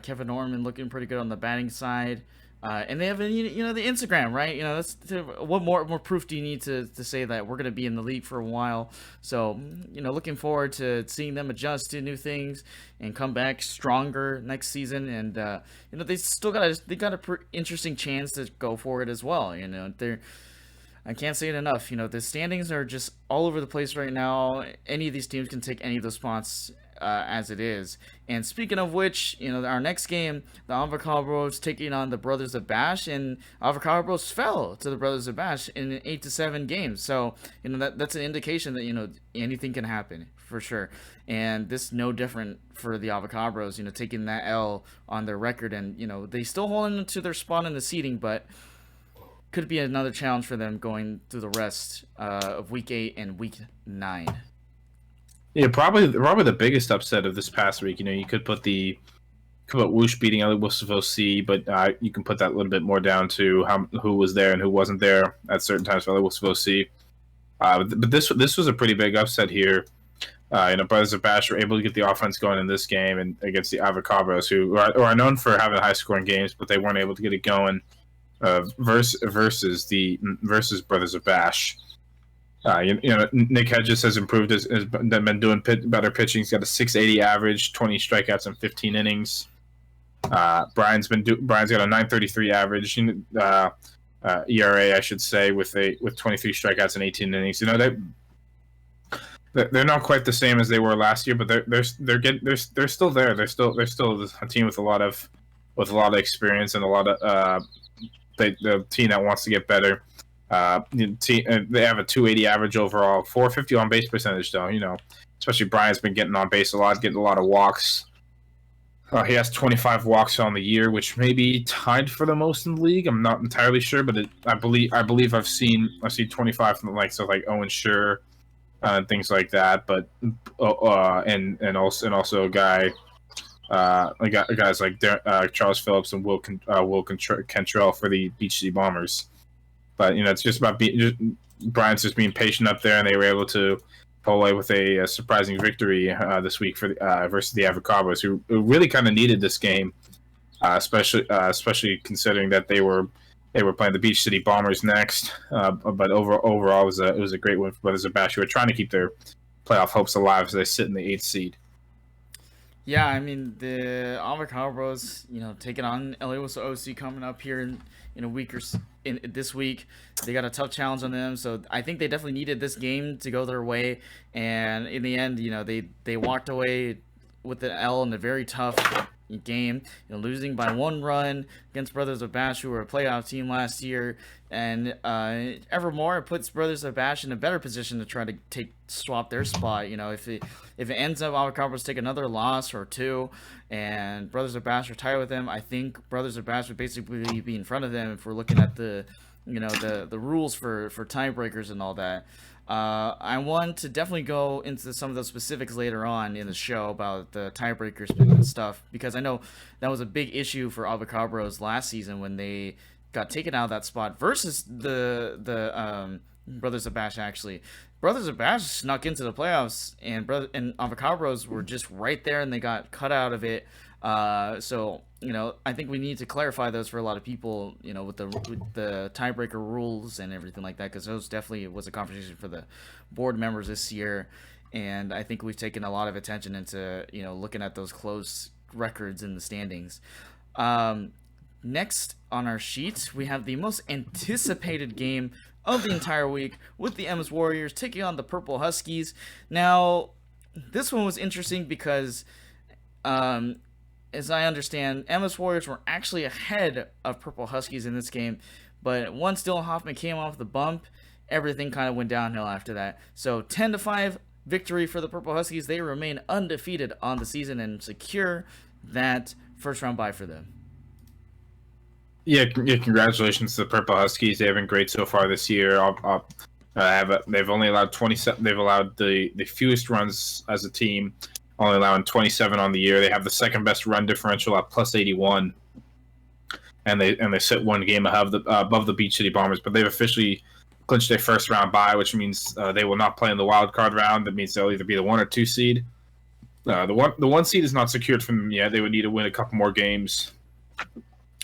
[SPEAKER 1] Kevin Norman looking pretty good on the batting side. And they have, the Instagram, right? That's what more proof do you need to say that we're going to be in the league for a while? So, looking forward to seeing them adjust to new things and come back stronger next season. And they still got a interesting chance to go for it as well. I can't say it enough. The standings are just all over the place right now. Any of these teams can take any of those spots as it is. And speaking of which, our next game, the Avocado Bros taking on the Brothers of Bash, and Avocado Bros fell to the Brothers of Bash in an 8-7 game. So that's an indication that anything can happen for sure. And this no different for the Avocado Bros. Taking that L on their record, and they still holding to their spot in the seeding, but could be another challenge for them going through the rest of Week 8 and Week 9.
[SPEAKER 2] Yeah, probably the biggest upset of this past week. You could put Whoosh beating out Wilsonville C, but you can put that a little bit more down to who was there and who wasn't there at certain times for Wilsonville C. But this was a pretty big upset here. Brothers of Bash were able to get the offense going in this game and against the Avocados, who are known for having high scoring games, but they weren't able to get it going versus Brothers of Bash. Nick Hedges has improved, has been doing better pitching. He's got a 6.80 average, 20 strikeouts in 15 innings. Brian's got a 9.33 average ERA, I should say, with 23 strikeouts in 18 innings. They're not quite the same as they were last year, but they're still there. They're still a team with a lot of experience and a lot of the team that wants to get better. They have a 2.80 average overall, 4.50 on base percentage though. Especially Brian's been getting on base a lot, getting a lot of walks. He has 25 walks on the year, which may be tied for the most in the league. I'm not entirely sure, but I believe I've seen 25 from the likes of Owen Schur and things like that. But and also guys like Charles Phillips and Will Cantrell for the Beach City Bombers. But it's just about Bryant's just being patient up there, and they were able to pull away with a surprising victory this week for versus the Avocados, who really kind of needed this game, especially considering that they were playing the Beach City Bombers next. But overall, it was a great win for Brothers of Bash, who are trying to keep their playoff hopes alive as they sit in the 8th seed.
[SPEAKER 1] Yeah, I mean, the Avocado Bros, taking on LA with OC coming up here in a week this week. They got a tough challenge on them, so I think they definitely needed this game to go their way. And in the end, they walked away with an L in a very tough game, losing by 1 run against Brothers of Bash, who were a playoff team last year, and evermore it puts Brothers of Bash in a better position to try to swap their spot. If it ends up Avocados take another loss or 2, and Brothers of Bash are tied with them, I think Brothers of Bash would basically be in front of them if we're looking at the rules for tiebreakers and all that. I want to definitely go into some of those specifics later on in the show about the tiebreakers and stuff, because I know that was a big issue for Avocados last season when they got taken out of that spot versus the Brothers of Bash. Actually, Brothers of Bash snuck into the playoffs, and Avocados were just right there, and they got cut out of it. So I think we need to clarify those for a lot of people, with the tiebreaker rules and everything like that, because those definitely was a conversation for the board members this year, and I think we've taken a lot of attention into looking at those close records in the standings. Next on our sheet, we have the most anticipated game of the entire week with the MS Warriors taking on the Purple Huskies. Now, this one was interesting because as I understand, MS Warriors were actually ahead of Purple Huskies in this game, but once Dylan Hoffman came off the bump, everything kind of went downhill after that. So 10-5 victory for the Purple Huskies. They remain undefeated on the season and secure that first round bye for them.
[SPEAKER 2] Yeah, congratulations to the Purple Huskies. They've been great so far this year. They've only allowed 27. They've allowed the fewest runs as a team, only allowing 27 on the year. They have the second best run differential at plus 81, and they sit 1 game above the Beach City Bombers. But they've officially clinched their first round bye, which means they will not play in the wild card round. That means they'll either be the 1 or 2 seed. The one seed is not secured from them yet. They would need to win a couple more games.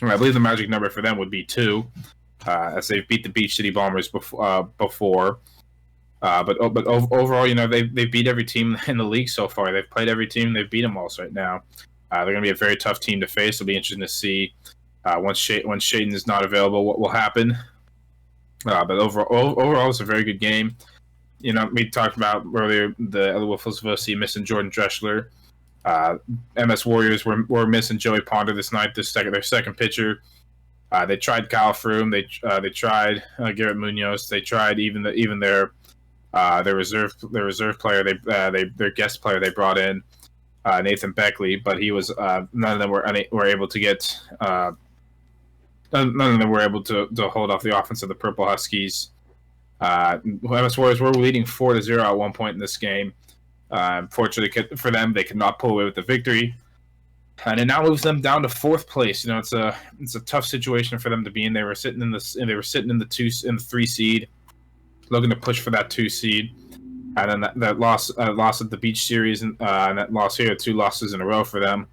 [SPEAKER 2] I believe the magic number for them would be 2, as they've beat the Beach City Bombers before. But overall, they beat every team in the league so far. They've played every team. They've beat them all right now. They're going to be a very tough team to face. It'll be interesting to see once Shaden is not available what will happen. But overall, it's a very good game. We talked about earlier the LA Wiffleball missing Jordan Dreschler. MS Warriors were missing Joey Ponder this night. Their second pitcher. They tried Kyle Froome. They tried Garrett Munoz. They tried even their reserve player. Their guest player they brought in Nathan Beckley, but he was none of them were able to get. None of them were able to hold off the offense of the Purple Huskies. MS Warriors were leading 4-0 at one point in this game. Unfortunately for them, they could not pull away with the victory, and it now moves them down to 4th place. It's a tough situation for them to be in. They were sitting in the 3 seed, looking to push for that 2 seed, and then that loss at the Beach Series and that loss here, 2 losses in a row for them.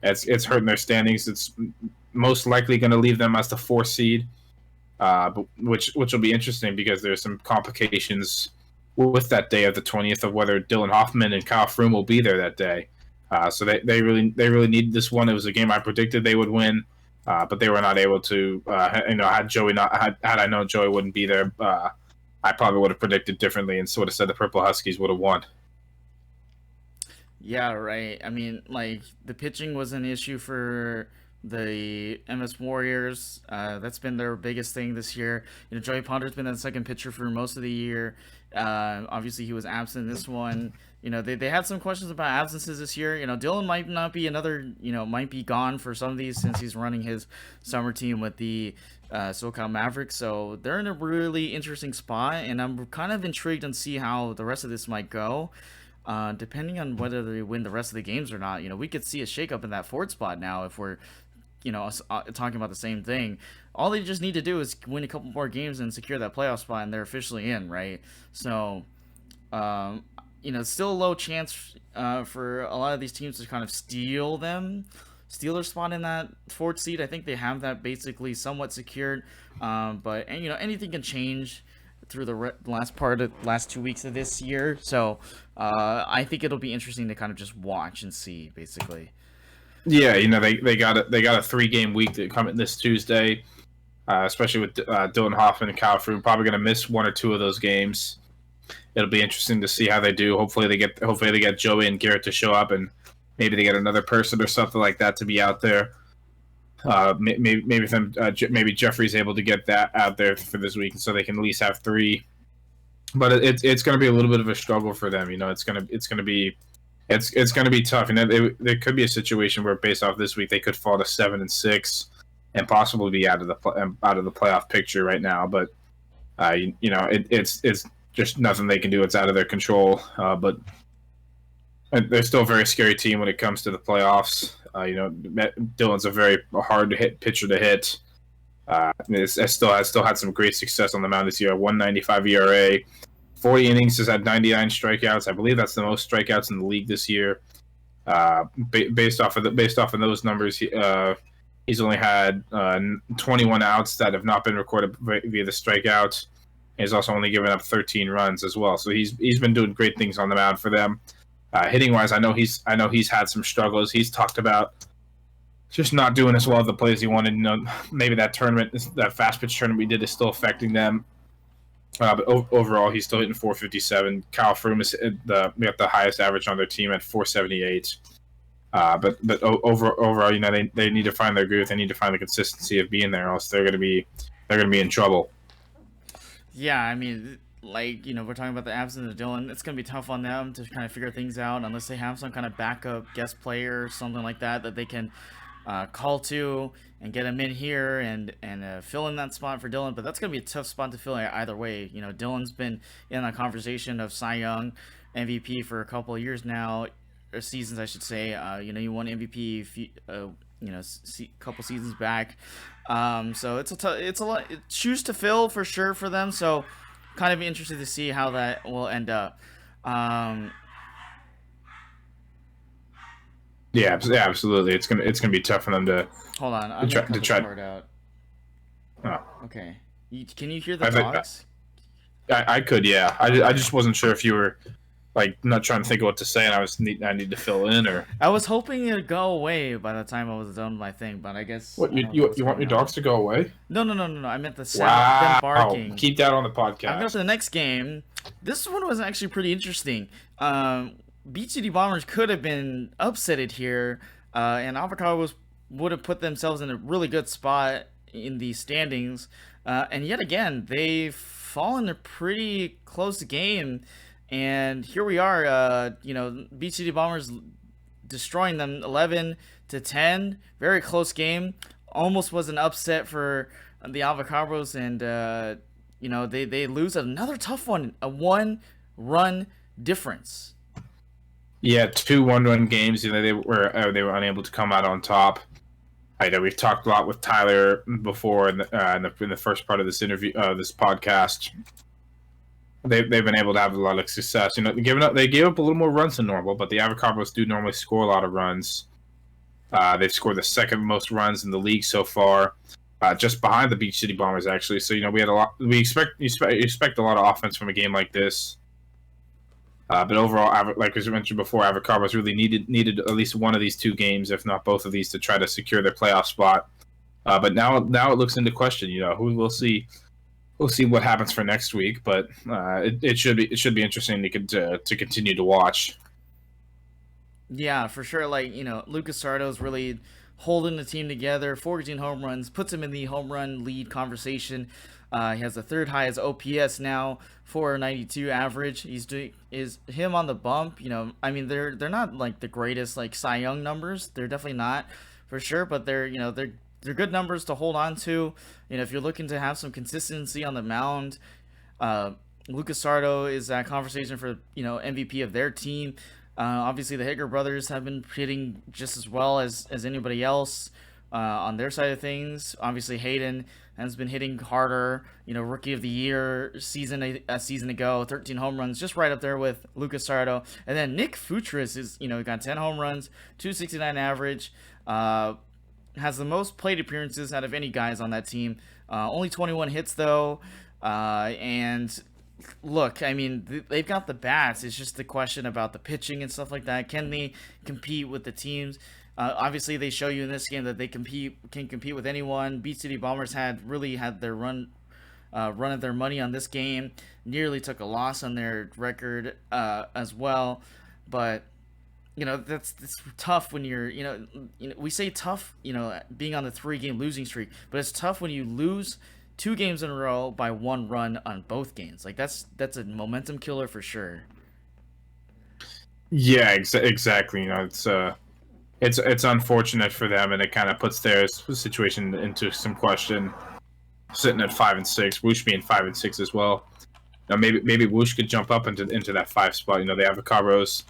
[SPEAKER 2] It's hurting their standings. It's most likely going to leave them as the 4th seed, but which will be interesting because there's some complications with that day of the 20th of whether Dylan Hoffman and Kyle Froome will be there that day. So they really needed this one. It was a game I predicted they would win, but they were not able to. Had I known Joey wouldn't be there, I probably would have predicted differently and sort of said the Purple Huskies would have won.
[SPEAKER 1] Yeah, right. I mean, the pitching was an issue for the MS Warriors. That's been their biggest thing this year. Joey Ponder's been the second pitcher for most of the year. Obviously, he was absent this one. They had some questions about absences this year. Dylan might not be might be gone for some of these since he's running his summer team with the SoCal Mavericks. So they're in a really interesting spot, and I'm kind of intrigued to see how the rest of this might go. Depending on whether they win the rest of the games or not, we could see a shakeup in that 4th spot now if we're talking about the same thing. All they just need to do is win a couple more games and secure that playoff spot, and they're officially in, right? So, still a low chance for a lot of these teams to kind of steal their spot in that fourth seed. I think they have that basically somewhat secured, but anything can change through the last 2 weeks of this year. So I think it'll be interesting to kind of just watch and see, basically.
[SPEAKER 2] Yeah, they got a 3-game week that coming this Tuesday, especially with Dylan Hoffman and Kyle Froome probably going to miss 1 or 2 of those games. It'll be interesting to see how they do. Hopefully they get Joey and Garrett to show up, and maybe they get another person or something like that to be out there. Maybe Jeffrey's able to get that out there for this week, so they can at least have 3. But it's going to be a little bit of a struggle for them. It's going to be tough. There could be a situation where, based off this week, they could fall to 7-6 and possibly be out of the playoff picture right now. But it's just nothing they can do. It's out of their control. But they're still a very scary team when it comes to the playoffs. Dylan's a very hard to hit pitcher to hit. Has still had some great success on the mound this year. 1.95 ERA, 40 innings, has had 99 strikeouts. I believe that's the most strikeouts in the league this year. Based off of those numbers, he's only had 21 outs that have not been recorded via the strikeout. He's also only given up 13 runs as well. So he's been doing great things on the mound for them. Hitting wise, I know he's had some struggles. He's talked about just not doing as well at the plays he wanted. Maybe that fast pitch tournament we did is still affecting them. But overall, he's still hitting 457. Kyle Froome is got the highest average on their team at 478. But overall, they need to find their groove. They need to find the consistency of being there, or else they're gonna be in trouble.
[SPEAKER 1] Yeah, I mean, we're talking about the absence of Dylan. It's going to be tough on them to kind of figure things out unless they have some kind of backup guest player or something like that they can call to and get him in here and fill in that spot for Dylan. But that's going to be a tough spot to fill either way. Dylan's been in that conversation of Cy Young MVP for a couple of years now, or seasons, I should say. He won MVP couple seasons back. So it's a lot shoes to fill for sure for them. So kind of interested to see how that will end up.
[SPEAKER 2] Yeah, absolutely. It's gonna be tough for them to.
[SPEAKER 1] Hold on, I'm gonna cut this part out. Oh. Okay. Can you hear the dogs?
[SPEAKER 2] I could, yeah. I just wasn't sure if you were not trying to think of what to say, and I need to fill in, or.
[SPEAKER 1] I was hoping it'd go away by the time I was done with my thing, but I guess.
[SPEAKER 2] What you want your dogs to go away?
[SPEAKER 1] No. I meant the sound, them barking.
[SPEAKER 2] Keep that on the podcast.
[SPEAKER 1] I'm going to the next game. This one was actually pretty interesting. Beach City Bombers could have been upsetted here, and Avocado would have put themselves in a really good spot in the standings. And yet again, they've fallen a pretty close game. And here we are, Beach City Bombers destroying them 11-10. Very close game. Almost was an upset for the Avocados, and they lose another tough one, a 1-run difference.
[SPEAKER 2] Yeah, 2 1-run games. They were unable to come out on top. I know we've talked a lot with Tyler before in the first part of this interview, this podcast. They've been able to have a lot of success. They gave up a little more runs than normal, but the Avocados do normally score a lot of runs. They've scored the second most runs in the league so far, just behind the Beach City Bombers, actually. So we expect a lot of offense from a game like this. But overall, like as I mentioned before, Avocados really needed at least one of these 2 games, if not both of these, to try to secure their playoff spot. But now it looks into question. Who we'll see. We'll see what happens for next week, but it should be interesting to continue to watch.
[SPEAKER 1] Yeah, for sure. Lucas Sardo's really holding the team together. 14 home runs, puts him in the home run lead conversation. He has the 3rd highest OPS now, 492 average. Is him on the bump. They're not the greatest Cy Young numbers. They're definitely not, for sure. But they're good numbers to hold on to. If you're looking to have some consistency on the mound, Lucas Sardo is that conversation for MVP of their team. Obviously, the Hager brothers have been hitting just as well as anybody else. on their side of things. Obviously, Hayden has been hitting harder. Rookie of the year a season ago, 13 home runs, just right up there with Lucas Sardo. And then Nick Futris is, got 10 home runs, 269 average. Has the most plate appearances out of any guys on that team. Only 21 hits though, and look, I mean, they've got the bats. It's just the question about the pitching and stuff like that. Can they compete with the teams? Obviously, they show you in this game that they can compete with anyone. Beach City Bombers really had their run of their money on this game. Nearly took a loss on their record as well, but that's tough when you're we say tough being on the 3-game losing streak, but it's tough when you lose 2 games in a row by 1 run on both games. Like that's a momentum killer for sure.
[SPEAKER 2] Yeah, exactly. It's unfortunate for them, and it kind of puts their situation into some question. Sitting at 5-6, Whoosh being 5-6 as well. Now maybe Whoosh could jump up into that 5 spot. They have the Cabros,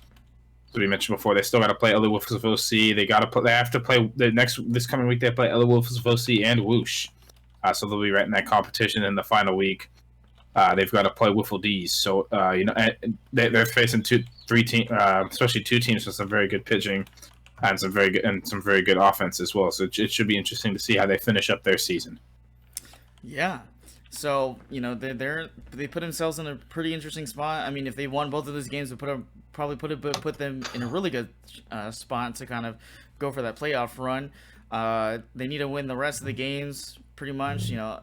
[SPEAKER 2] as we mentioned before. They still got to play LA Wolves of OC. They have to play this coming week. They play LA Wolves of OC and Whoosh, so they'll be right in that competition in the final week. They've got to play Wiffle D's, so they're facing 3 teams, especially 2 teams with some very good pitching and some very good offense as well. So it should be interesting to see how they finish up their season.
[SPEAKER 1] Yeah. So they put themselves in a pretty interesting spot. I mean, if they won both of those games, it probably put them in a really good spot to kind of go for that playoff run. They need to win the rest of the games, pretty much. A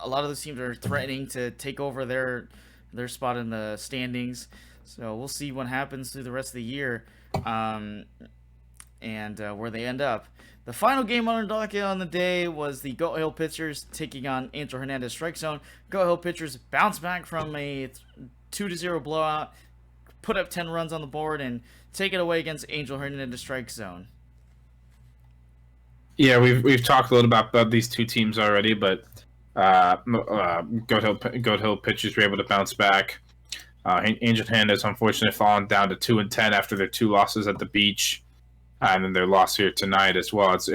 [SPEAKER 1] lot of those teams are threatening to take over their spot in the standings. So we'll see what happens through the rest of the year, and where they end up. The final game on our docket on the day was the Goat Hill Pitchers taking on Angel Hernandez Strike Zone. Goat Hill Pitchers bounced back from a 2-0 blowout, put up 10 runs on the board, and take it away against Angel Hernandez Strike Zone.
[SPEAKER 2] Yeah, we've talked a little about these 2 teams already, but Goat Hill Pitchers were able to bounce back. Angel Hernandez unfortunately fallen down to 2-10 after their 2 losses at the beach. And then their loss here tonight as well. It's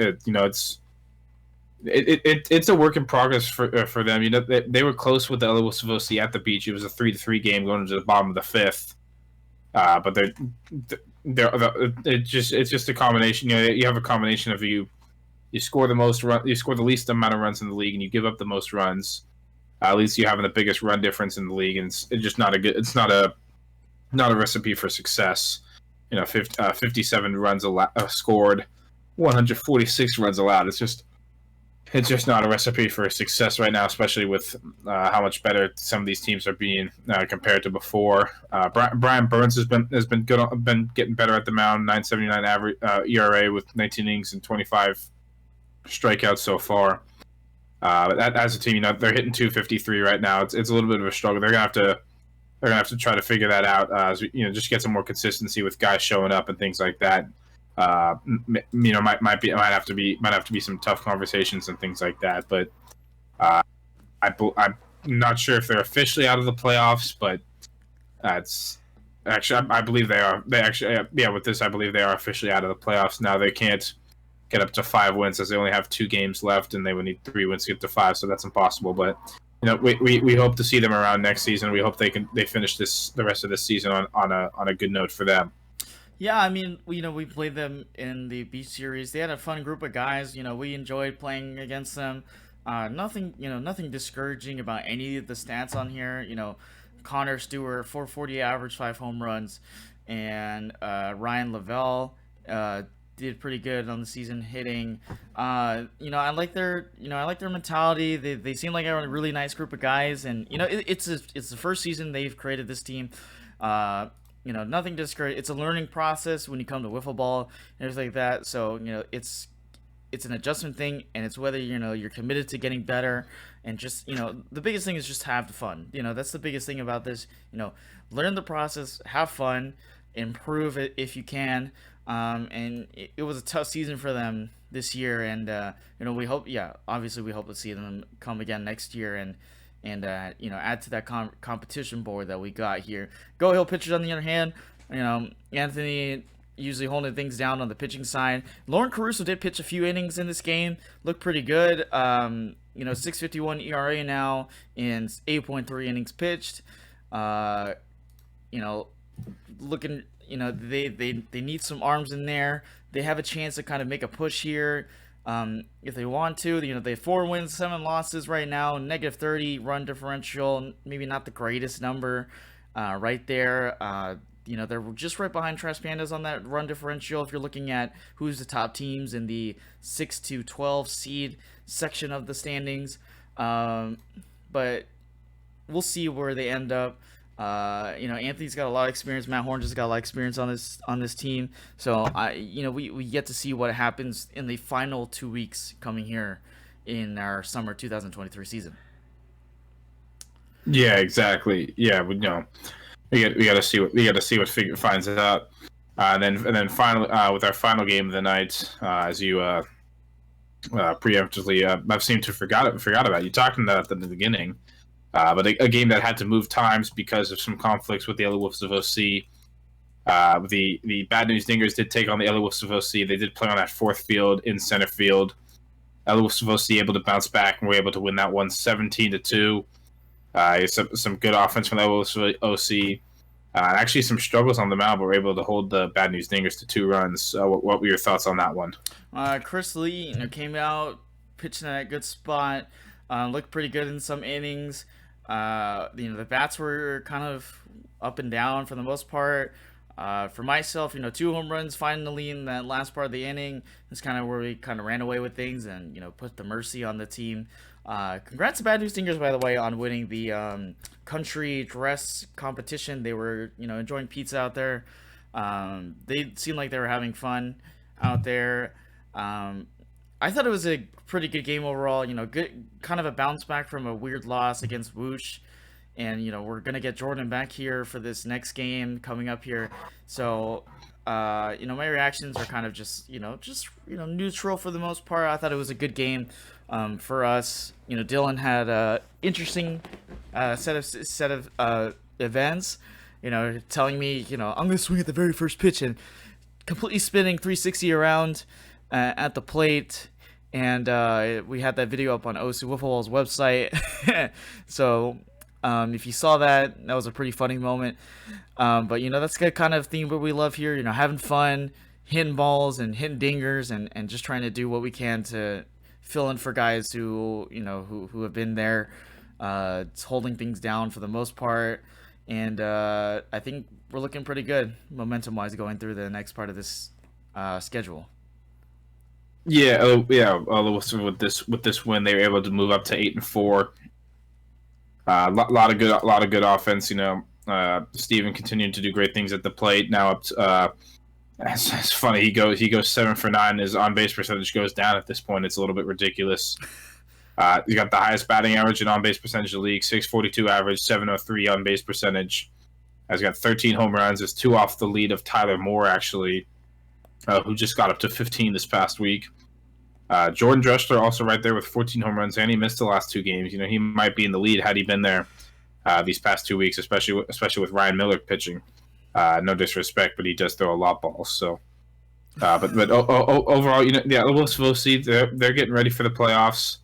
[SPEAKER 2] a work in progress for them. They were close with the LA Wolves of OC at the beach. It was a 3-3 game going into the bottom of the 5th. But it's just a combination. You have a combination of you score the least amount of runs in the league, and you give up the most runs. At least you're having the biggest run difference in the league, and it's just not a recipe for success. 57 runs scored, 146 runs allowed. It's just not a recipe for success right now, especially with how much better some of these teams are being compared to before. Brian Burns has been getting better at the mound. 9.79 average ERA with 19 innings and 25 strikeouts so far. But as a team, they're hitting 253 right now. It's a little bit of a struggle. They're gonna have to try to figure that out. Just get some more consistency with guys showing up and things like that. Might have to be some tough conversations and things like that. But I'm not sure if they're officially out of the playoffs, but it's actually I believe they are. With this, I believe they are officially out of the playoffs now. They can't get up to 5 wins as they only have 2 games left, and they would need 3 wins to get to 5. So that's impossible. But we hope to see them around next season. We hope they finish the rest of this season on a good note for them.
[SPEAKER 1] Yeah, I mean, we played them in the beach series. They had a fun group of guys. We enjoyed playing against them. Nothing discouraging about any of the stats on here. Connor Stewart, 440 average, 5 home runs, and Ryan Lavelle did pretty good on the season hitting. I like their mentality. They seem like a really nice group of guys, and it's the first season they've created this team. Nothing discouraging. It's a learning process when you come to wiffle ball and everything like that. So it's an adjustment thing, and it's whether you're committed to getting better, and just the biggest thing is just have the fun. That's the biggest thing about this. Learn the process, have fun, improve it if you can. And it was a tough season for them this year, and we hope to see them come again next year and add to that competition board that we got here. Go Hill Pitchers, on the other hand, Anthony usually holding things down on the pitching side. Lauren Caruso did pitch a few innings in this game, looked pretty good. 6.51 ERA now in 8.3 innings pitched. Looking, they need some arms in there. They have a chance to kind of make a push here. If they want to, they have 4 wins, 7 losses right now, negative 30 run differential, maybe not the greatest number right there. They're just right behind Trash Pandas on that run differential if you're looking at who's the top teams in the 6 to 12 seed section of the standings. But we'll see where they end up. Anthony's got a lot of experience. Matt Horn just got a lot of experience on this team. So we get to see what happens in the final 2 weeks coming here in our summer 2023 season.
[SPEAKER 2] Yeah, exactly. Yeah, we got to see what Figure finds out. And then finally with our final game of the night, as you preemptively I've seemed to forgot about. You talked about that at the beginning. But a game that had to move times because of some conflicts with the LA Wolves of OC. The Bad News Dingers did take on the LA Wolves of OC. They did play on that 4th field in center field. LA Wolves of OC able to bounce back and were able to win that one 17-2. Some good offense from the LA Wolves of OC. Actually, some struggles on the mound, but were able to hold the Bad News Dingers to 2 runs. What were your thoughts on that one?
[SPEAKER 1] Chris Lee came out, pitching at a good spot. Looked pretty good in some innings. The bats were kind of up and down for the most part. For myself, 2 home runs finally in that last part of the inning. That's kind of where we kind of ran away with things and, put the mercy on the team. Congrats to Bad News Stingers, by the way, on winning the country dress competition. They were, enjoying pizza out there. They seemed like they were having fun out there. I thought it was a pretty good game overall. Good, kind of a bounce back from a weird loss against Whoosh, and we're gonna get Jordan back here for this next game coming up here. So, my reactions are kind of just neutral for the most part. I thought it was a good game for us. Dylan had a interesting set of events. Telling me I'm gonna swing at the very first pitch and completely spinning 360 around at the plate. And we had that video up on OC Wiffleball's website. So if you saw that was a pretty funny moment. But that's the kind of thing what we love here. Having fun, hitting balls and hitting dingers, and just trying to do what we can to fill in for guys who who have been there, holding things down for the most part. And I think we're looking pretty good momentum-wise going through the next part of this schedule.
[SPEAKER 2] Yeah, with this win, they were able to move up to 8-4. A lot of good offense. Steven continuing to do great things at the plate. Now up to, it's funny. He goes 7 for 9. His on base percentage goes down at this point. It's a little bit ridiculous. He's got the highest batting average and on base percentage of the league, 642 average, 703 on base percentage. He's got 13 home runs. Is 2 off the lead of Tyler Moore, actually, who just got up to 15 this past week. Jordan Dressler also right there with 14 home runs, and he missed the last 2 games. He might be in the lead had he been there these past 2 weeks, especially with Ryan Miller pitching. No disrespect, but he does throw a lot of balls. So, but overall, the Wolves of OC, they're getting ready for the playoffs.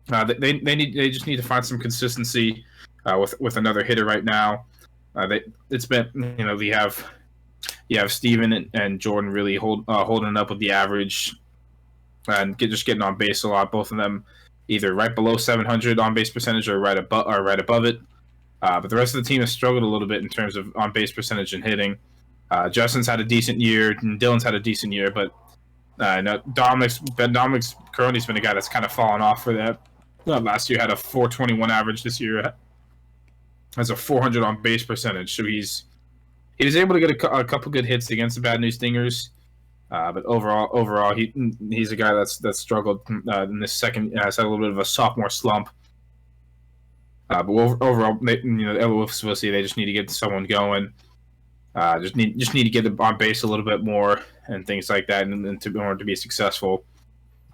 [SPEAKER 2] They just need to find some consistency with another hitter right now. It's been you have Steven and Jordan really holding up with the average and just getting on base a lot. Both of them either right below 700 on base percentage or right above it. But the rest of the team has struggled a little bit in terms of on base percentage and hitting. Justin's had a decent year, and Dylan's had a decent year, but Dominic's Caroni's been a guy that's kind of fallen off for that. Last year had a 421 average. This year has a 400 on base percentage. So he was able to get a couple good hits against the Bad News Stingers. But overall, he's a guy that's struggled in this second. Has had a little bit of a sophomore slump. But overall, the Wolves will see. They just need to get someone going. Just need to get on base a little bit more and things like that, and in order to be successful.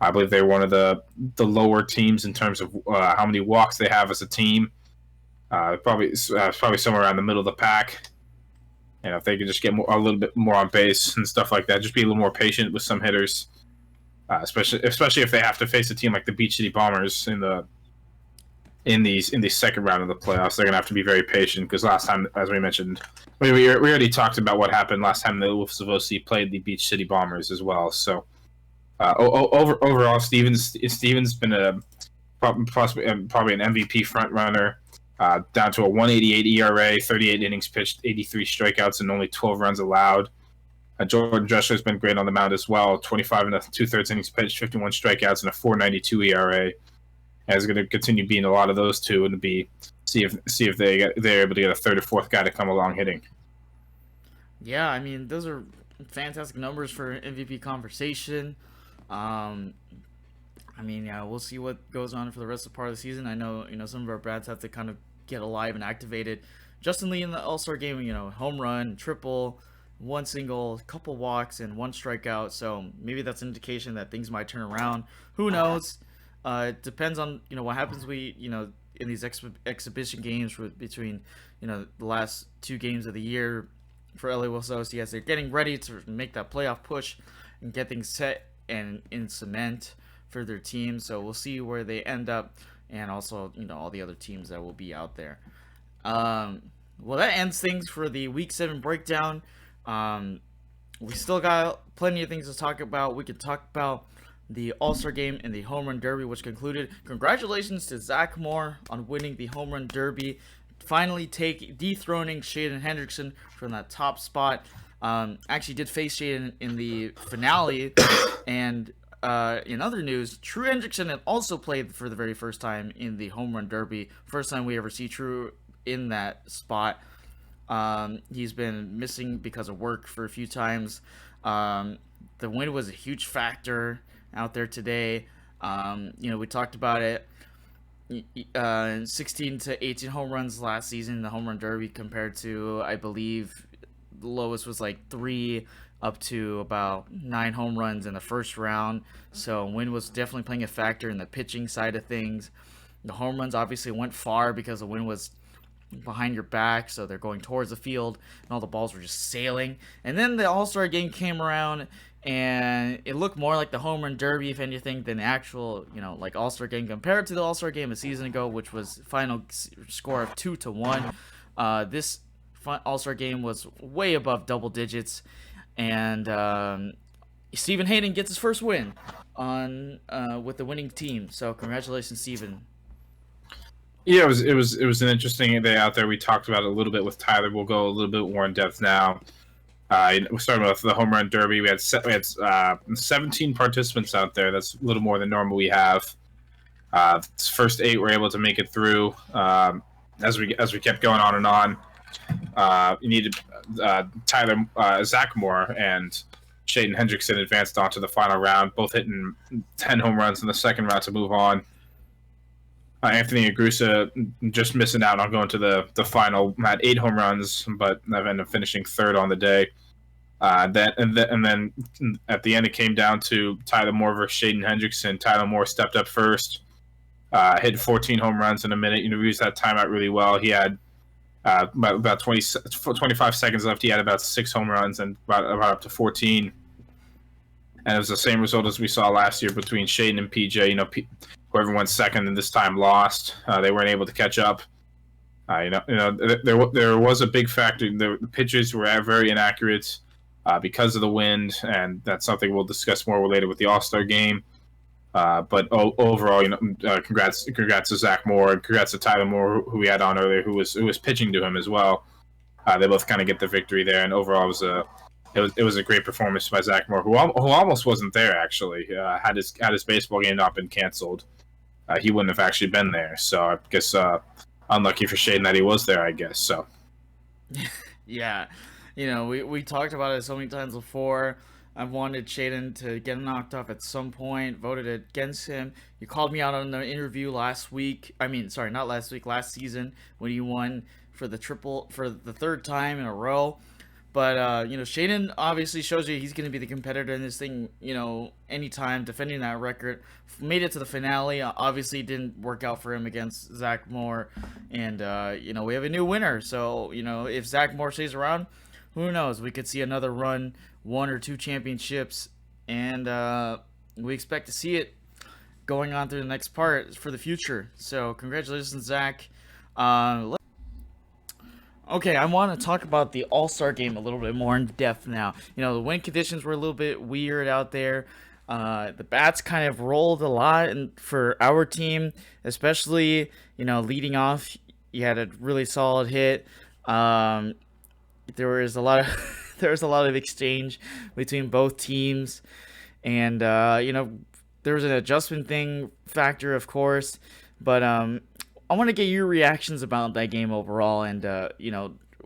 [SPEAKER 2] I believe they're one of the lower teams in terms of how many walks they have as a team. Probably somewhere around the middle of the pack. You know, if they could just get a little bit more on base and stuff like that, just be a little more patient with some hitters, especially if they have to face a team like the Beach City Bombers in the second round of the playoffs. They're gonna have to be very patient because last time, as we mentioned, we already talked about what happened last time the Wolves of OC played the Beach City Bombers as well. So overall, Steven's been probably an MVP front runner. Down to a 188 ERA, 38 innings pitched, 83 strikeouts, and only 12 runs allowed. Jordan Drescher's been great on the mound as well. 25 and 2/3 innings pitched, 51 strikeouts, and a 4.92 ERA. And is going to continue being a lot of those two, and see if they're able to get a third or fourth guy to come along hitting.
[SPEAKER 1] Yeah, I mean, those are fantastic numbers for MVP conversation. I mean, yeah, we'll see what goes on for the rest of the part of the season. I know, some of our bats have to kind of get alive and activated. Justin Lee in the All-Star game, home run, triple, one single, couple walks, and one strikeout. So maybe that's an indication that things might turn around. Who knows? It depends on, what happens in these exhibition games between, the last two games of the year for LA Wolves as they're getting ready to make that playoff push and get things set and in cement for their team. So we'll see where they end up, and also all the other teams that will be out there. Well, that ends things for the Week 7 breakdown. We still got plenty of things to talk about. We could talk about the All-Star game and the Home Run Derby, which concluded. Congratulations to Zach Moore on winning the Home Run Derby, finally dethroning Shaden Hendrickson from that top spot. Actually did face Shaden in the finale, and in other news, True Hendrickson had also played for the very first time in the Home Run Derby. First time we ever see True in that spot. He's been missing because of work for a few times. The wind was a huge factor out there today. We talked about it. 16 to 18 home runs last season in the Home Run Derby compared to, I believe, the lowest was like 3 up to about 9 home runs in the first round. So wind was definitely playing a factor in the pitching side of things. The home runs obviously went far because the wind was behind your back, so they're going towards the field, and all the balls were just sailing. And then the All-Star game came around, and it looked more like the Home Run Derby, if anything, than the actual, like All-Star game compared to the All-Star game a season ago, which was final score of 2-1. This All-Star game was way above double digits, and Steven Hayden gets his first win on with the winning team. So congratulations, Steven.
[SPEAKER 2] Yeah, it was an interesting day out there. We talked about it a little bit with Tyler. We'll go a little bit more in depth now. We're starting with the Home Run Derby. We had 17 participants out there. That's a little more than normal we have. First 8 were able to make it through. As we kept going on and on, you needed Zach Moore and Shaden Hendrickson advanced on to the final round, both hitting 10 home runs in the second round to move on. Anthony Agrusa just missing out on going to the final, had 8 home runs, but I've ended up finishing third on the day. And then at the end, it came down to Tyler Moore versus Shaden Hendrickson. Tyler Moore stepped up first, hit 14 home runs in a minute. We used that timeout really well. He had about 25 seconds left. He had about 6 home runs and about up to 14. And it was the same result as we saw last year between Shaden and PJ. Whoever went second and this time lost. They weren't able to catch up. There was a big factor. The pitches were very inaccurate because of the wind, and that's something we'll discuss more later with the All-Star game. But overall, congrats to Zach Moore, and congrats to Tyler Moore, who we had on earlier, who was pitching to him as well. They both kind of get the victory there, and overall it was a great performance by Zach Moore, who almost wasn't there actually. Had his baseball game not been canceled, he wouldn't have actually been there. So I guess unlucky for Shaden that he was there, I guess. So
[SPEAKER 1] yeah, we talked about it so many times before. I've wanted Shaden to get knocked off at some point, voted against him. You called me out on the interview last season when he won for the third time in a row. But, Shaden obviously shows you he's going to be the competitor in this thing, anytime, defending that record. Made it to the finale. Obviously, didn't work out for him against Zach Moore. And, we have a new winner. So, if Zach Moore stays around, who knows? We could see another run, 1 or 2 championships, and we expect to see it going on through the next part for the future. So congratulations, Zach. Okay, I want to talk about the All-Star game a little bit more in depth now. The wind conditions were a little bit weird out there. The bats kind of rolled a lot for our team, especially, leading off. You had a really solid hit. There was a lot of there was a lot of exchange between both teams, and there was an adjustment factor, of course, but I want to get your reactions about that game overall, and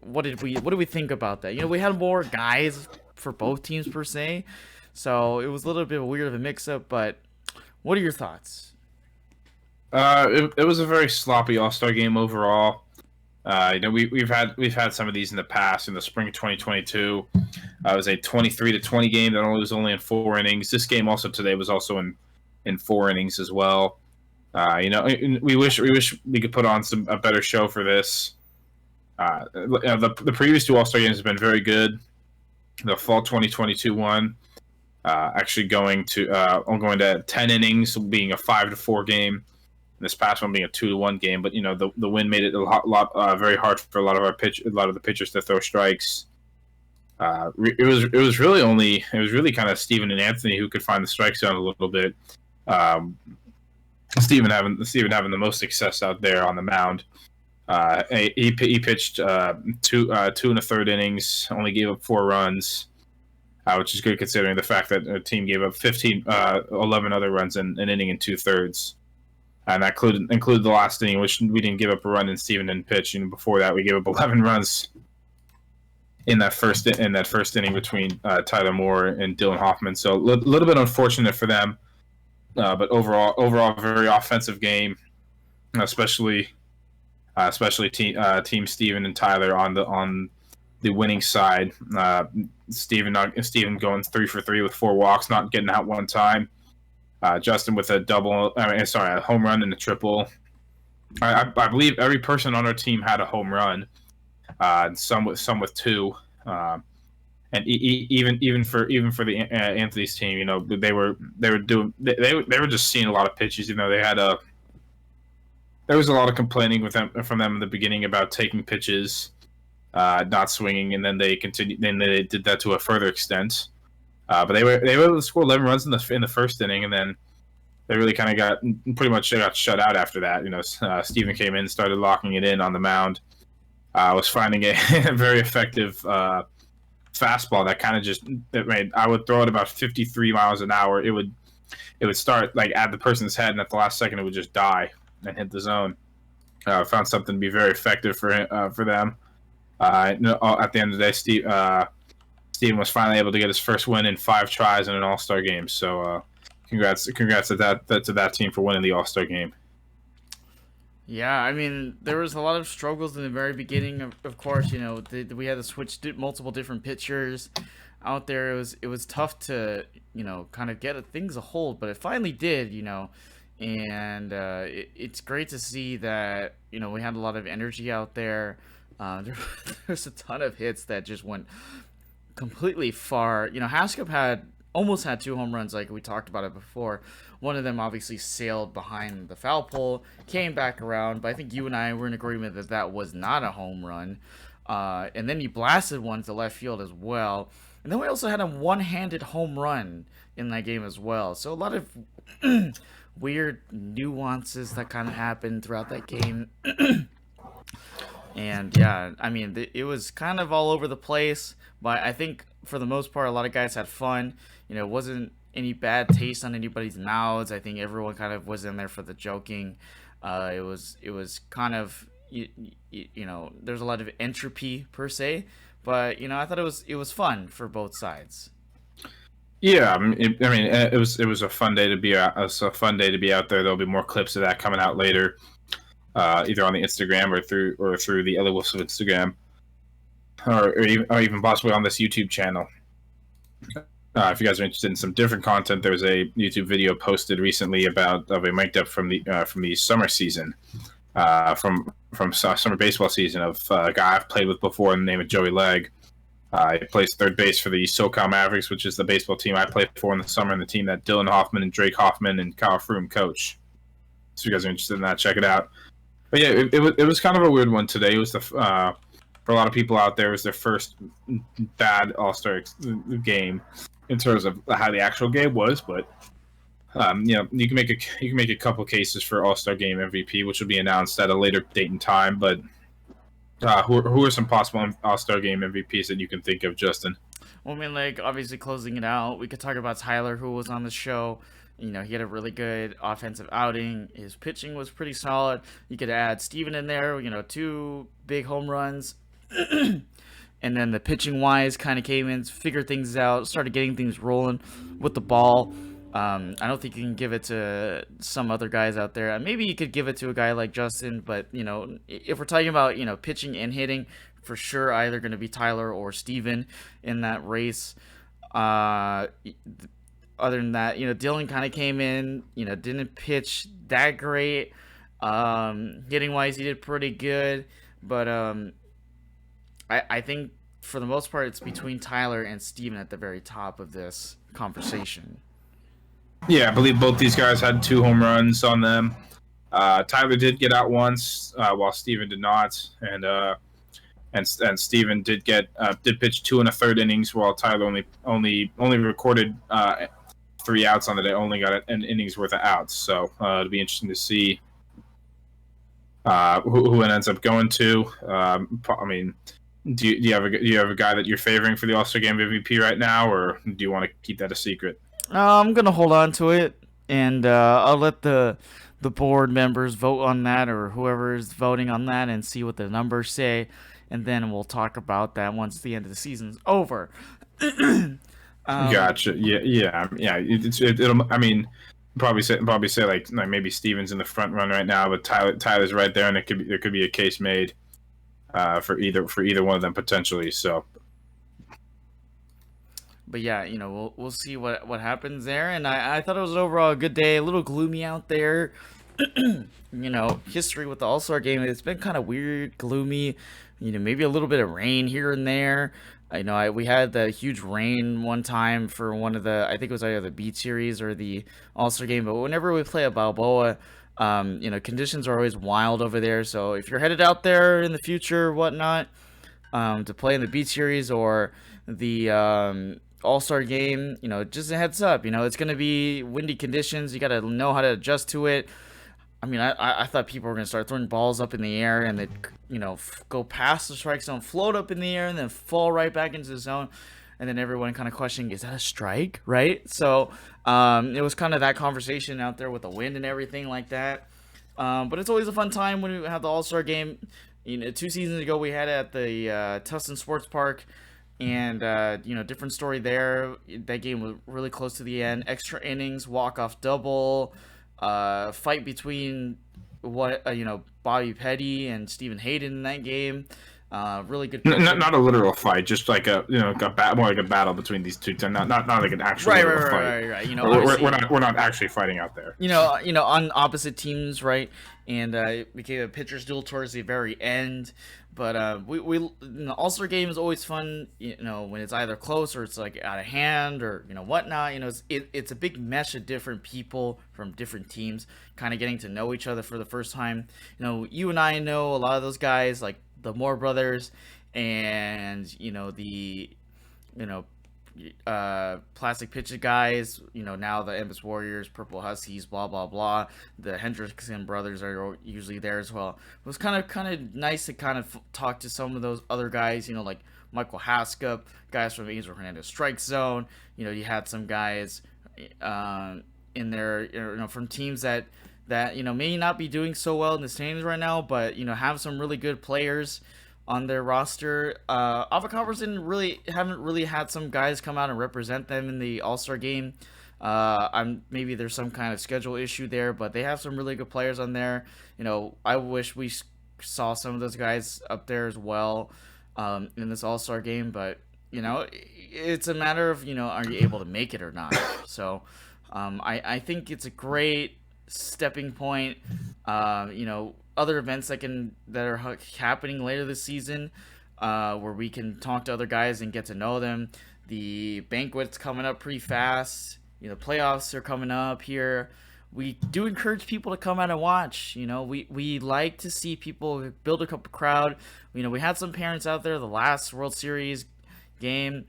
[SPEAKER 1] what did we think about that? We had more guys for both teams per se, so it was a little bit weird of a mix-up. But what are your thoughts?
[SPEAKER 2] It was a very sloppy All-Star game overall. We've had some of these in the past. In the spring of 2022, it was a 23-20 game that was only in 4 innings. This game also today was also in 4 innings as well. We wish we could put on a better show for this. The previous 2 All-Star games have been very good. The fall 2022 one, actually going to 10 innings, being a 5-4 game. This past one being a 2-1 game, but the wind made it very hard for a lot of the pitchers to throw strikes. It was really kind of Steven and Anthony who could find the strike zone a little bit. Steven having the most success out there on the mound. He pitched 2 2.5 innings, only gave up 4 runs, which is good considering the fact that the team gave up 11 other runs in an inning and 2/3. And that included the last inning, which we didn't give up a run, and Steven didn't pitch. Before that, we gave up 11 runs in that first inning between Tyler Moore and Dylan Hoffman. So a little bit unfortunate for them, but overall, very offensive game, especially team Steven and Tyler on the winning side. Steven going 3 for 3 with 4 walks, not getting out one time. Justin with a home run and a triple. I believe every person on our team had a home run. Some with 2, and even for the Anthony's team, they were just seeing a lot of pitches. There was a lot of complaining from them in the beginning about taking pitches, not swinging, and then they continued. Then they did that to a further extent. But they were able to score 11 runs in the first inning, and then they really kind of got shut out after that. Steven came in and started locking it in on the mound. Was finding a very effective fastball that kind of just I would throw it about 53 miles an hour. It would start at the person's head, and at the last second it would just die and hit the zone. Found something to be very effective for them. At the end of the day, Steven was finally able to get his first win in 5 tries in an All-Star game. So, congrats to that team for winning the All-Star game.
[SPEAKER 1] Yeah, there was a lot of struggles in the very beginning. Of course, we had to switch multiple different pitchers out there. It was tough to kind of get things a hold, but it finally did. And it's great to see that we had a lot of energy out there. There's a ton of hits that just went completely far. Haskell almost had 2 home runs, like we talked about it before. One of them obviously sailed behind the foul pole, came back around, but I think you and I were in agreement that was not a home run. And then he blasted one to left field as well. And then we also had a one-handed home run in that game as well. So a lot of weird nuances that kind of happened throughout that game. And yeah, it was kind of all over the place, but I think for the most part, a lot of guys had fun. It wasn't any bad taste on anybody's mouths. I think everyone kind of was in there for the joking. It was kind of there's a lot of entropy per se, but I thought it was fun for both sides.
[SPEAKER 2] Yeah, it was a fun day to be out. It was a fun day to be out there. There'll be more clips of that coming out later, either on the Instagram or through the Ellie Wolf's Instagram, or even possibly on this YouTube channel. If you guys are interested in some different content, there was a YouTube video posted recently of a mic'd up from the summer season, from summer baseball season, of a guy I've played with before in the name of Joey Legg. He plays third base for the SoCal Mavericks, which is the baseball team I played for in the summer, and the team that Dylan Hoffman and Drake Hoffman and Kyle Froome coach. So if you guys are interested in that, check it out. But yeah, it was kind of a weird one today. It was for a lot of people out there, it was their first bad All-Star game in terms of how the actual game was. But you can make a couple cases for All-Star Game MVP, which will be announced at a later date and time. But who are some possible All-Star Game MVPs that you can think of, Justin?
[SPEAKER 1] Well, I mean, like, obviously closing it out, we could talk about Tyler, who was on the show. He had a really good offensive outing. His pitching was pretty solid. You could add Steven in there, 2 big home runs. And then the pitching wise kind of came in, figured things out, started getting things rolling with the ball. I don't think you can give it to some other guys out there. Maybe you could give it to a guy like Justin, but if we're talking about pitching and hitting, for sure either going to be Tyler or Steven in that race. Other than that, Dylan kind of came in, didn't pitch that great. Hitting wise, he did pretty good, but I think for the most part, it's between Tyler and Steven at the very top of this conversation.
[SPEAKER 2] Yeah, I believe both these guys had 2 home runs on them. Tyler did get out once, while Steven did not, and Steven did pitch 2 1/3 innings, while Tyler only recorded 3 outs on the day, only got an inning's worth of outs. So it'll be interesting to see who it ends up going to. I mean, do you have a guy that you're favoring for the All-Star Game MVP right now, or do you want to keep that a secret?
[SPEAKER 1] I'm gonna hold on to it, and I'll let the board members vote on that, or whoever is voting on that, and see what the numbers say, and then we'll talk about that once the end of the season's over.
[SPEAKER 2] Gotcha. Yeah. It'll. I mean, probably say like maybe Steven's in the front run right now, but Tyler's right there, and there could be a case made for either one of them potentially. So.
[SPEAKER 1] But yeah, we'll see what happens there. And I thought it was overall a good day. A little gloomy out there. History with the All-Star Game, it's been kind of weird, gloomy. Maybe a little bit of rain here and there. We had the huge rain one time for one of I think it was either the Beat Series or the All-Star Game. But whenever we play at Balboa, conditions are always wild over there. So if you're headed out there in the future, whatnot, to play in the Beat Series or the All-Star Game, just a heads up, it's going to be windy conditions. You got to know how to adjust to it. I mean, I thought people were going to start throwing balls up in the air and they'd, go past the strike zone, float up in the air, and then fall right back into the zone. And then everyone kind of questioning, is that a strike, right? So it was kind of that conversation out there with the wind and everything like that. But it's always a fun time when we have the All-Star Game. 2 seasons ago, we had it at the Tustin Sports Park. And, different story there. That game was really close to the end. Extra innings, walk-off double, fight between Bobby Petty and Steven Hayden in that game. Really good.
[SPEAKER 2] Not a literal fight, just like more like a battle between these two. Not like an actual fight.
[SPEAKER 1] Right.
[SPEAKER 2] We're not actually fighting out there.
[SPEAKER 1] On opposite teams, right? And it became a pitcher's duel towards the very end. But the All-Star Game is always fun, when it's either close or it's like out of hand or whatnot. It's a big mesh of different people from different teams, kind of getting to know each other for the first time. You and I know a lot of those guys, like the Moore brothers, and the plastic pitch guys, now the Embassy Warriors, Purple Huskies, blah blah blah. The Hendrickson brothers are usually there as well. It was kind of nice to kind of talk to some of those other guys, like Michael Haskell, guys from Angel Hernandez Strike Zone. You had some guys in there, from teams that may not be doing so well in the standings right now, but have some really good players on their roster. Avocabras haven't really had some guys come out and represent them in the All-Star Game. Maybe there's some kind of schedule issue there, but they have some really good players on there. I wish we saw some of those guys up there as well in this All-Star Game, but it's a matter of are you able to make it or not. So I think it's a great stepping point. Other events that are happening later this season. where we can talk to other guys and get to know them. The banquet's coming up pretty fast. Playoffs are coming up here. We do encourage people to come out and watch. We like to see people build a crowd. We had some parents out there the last World Series game.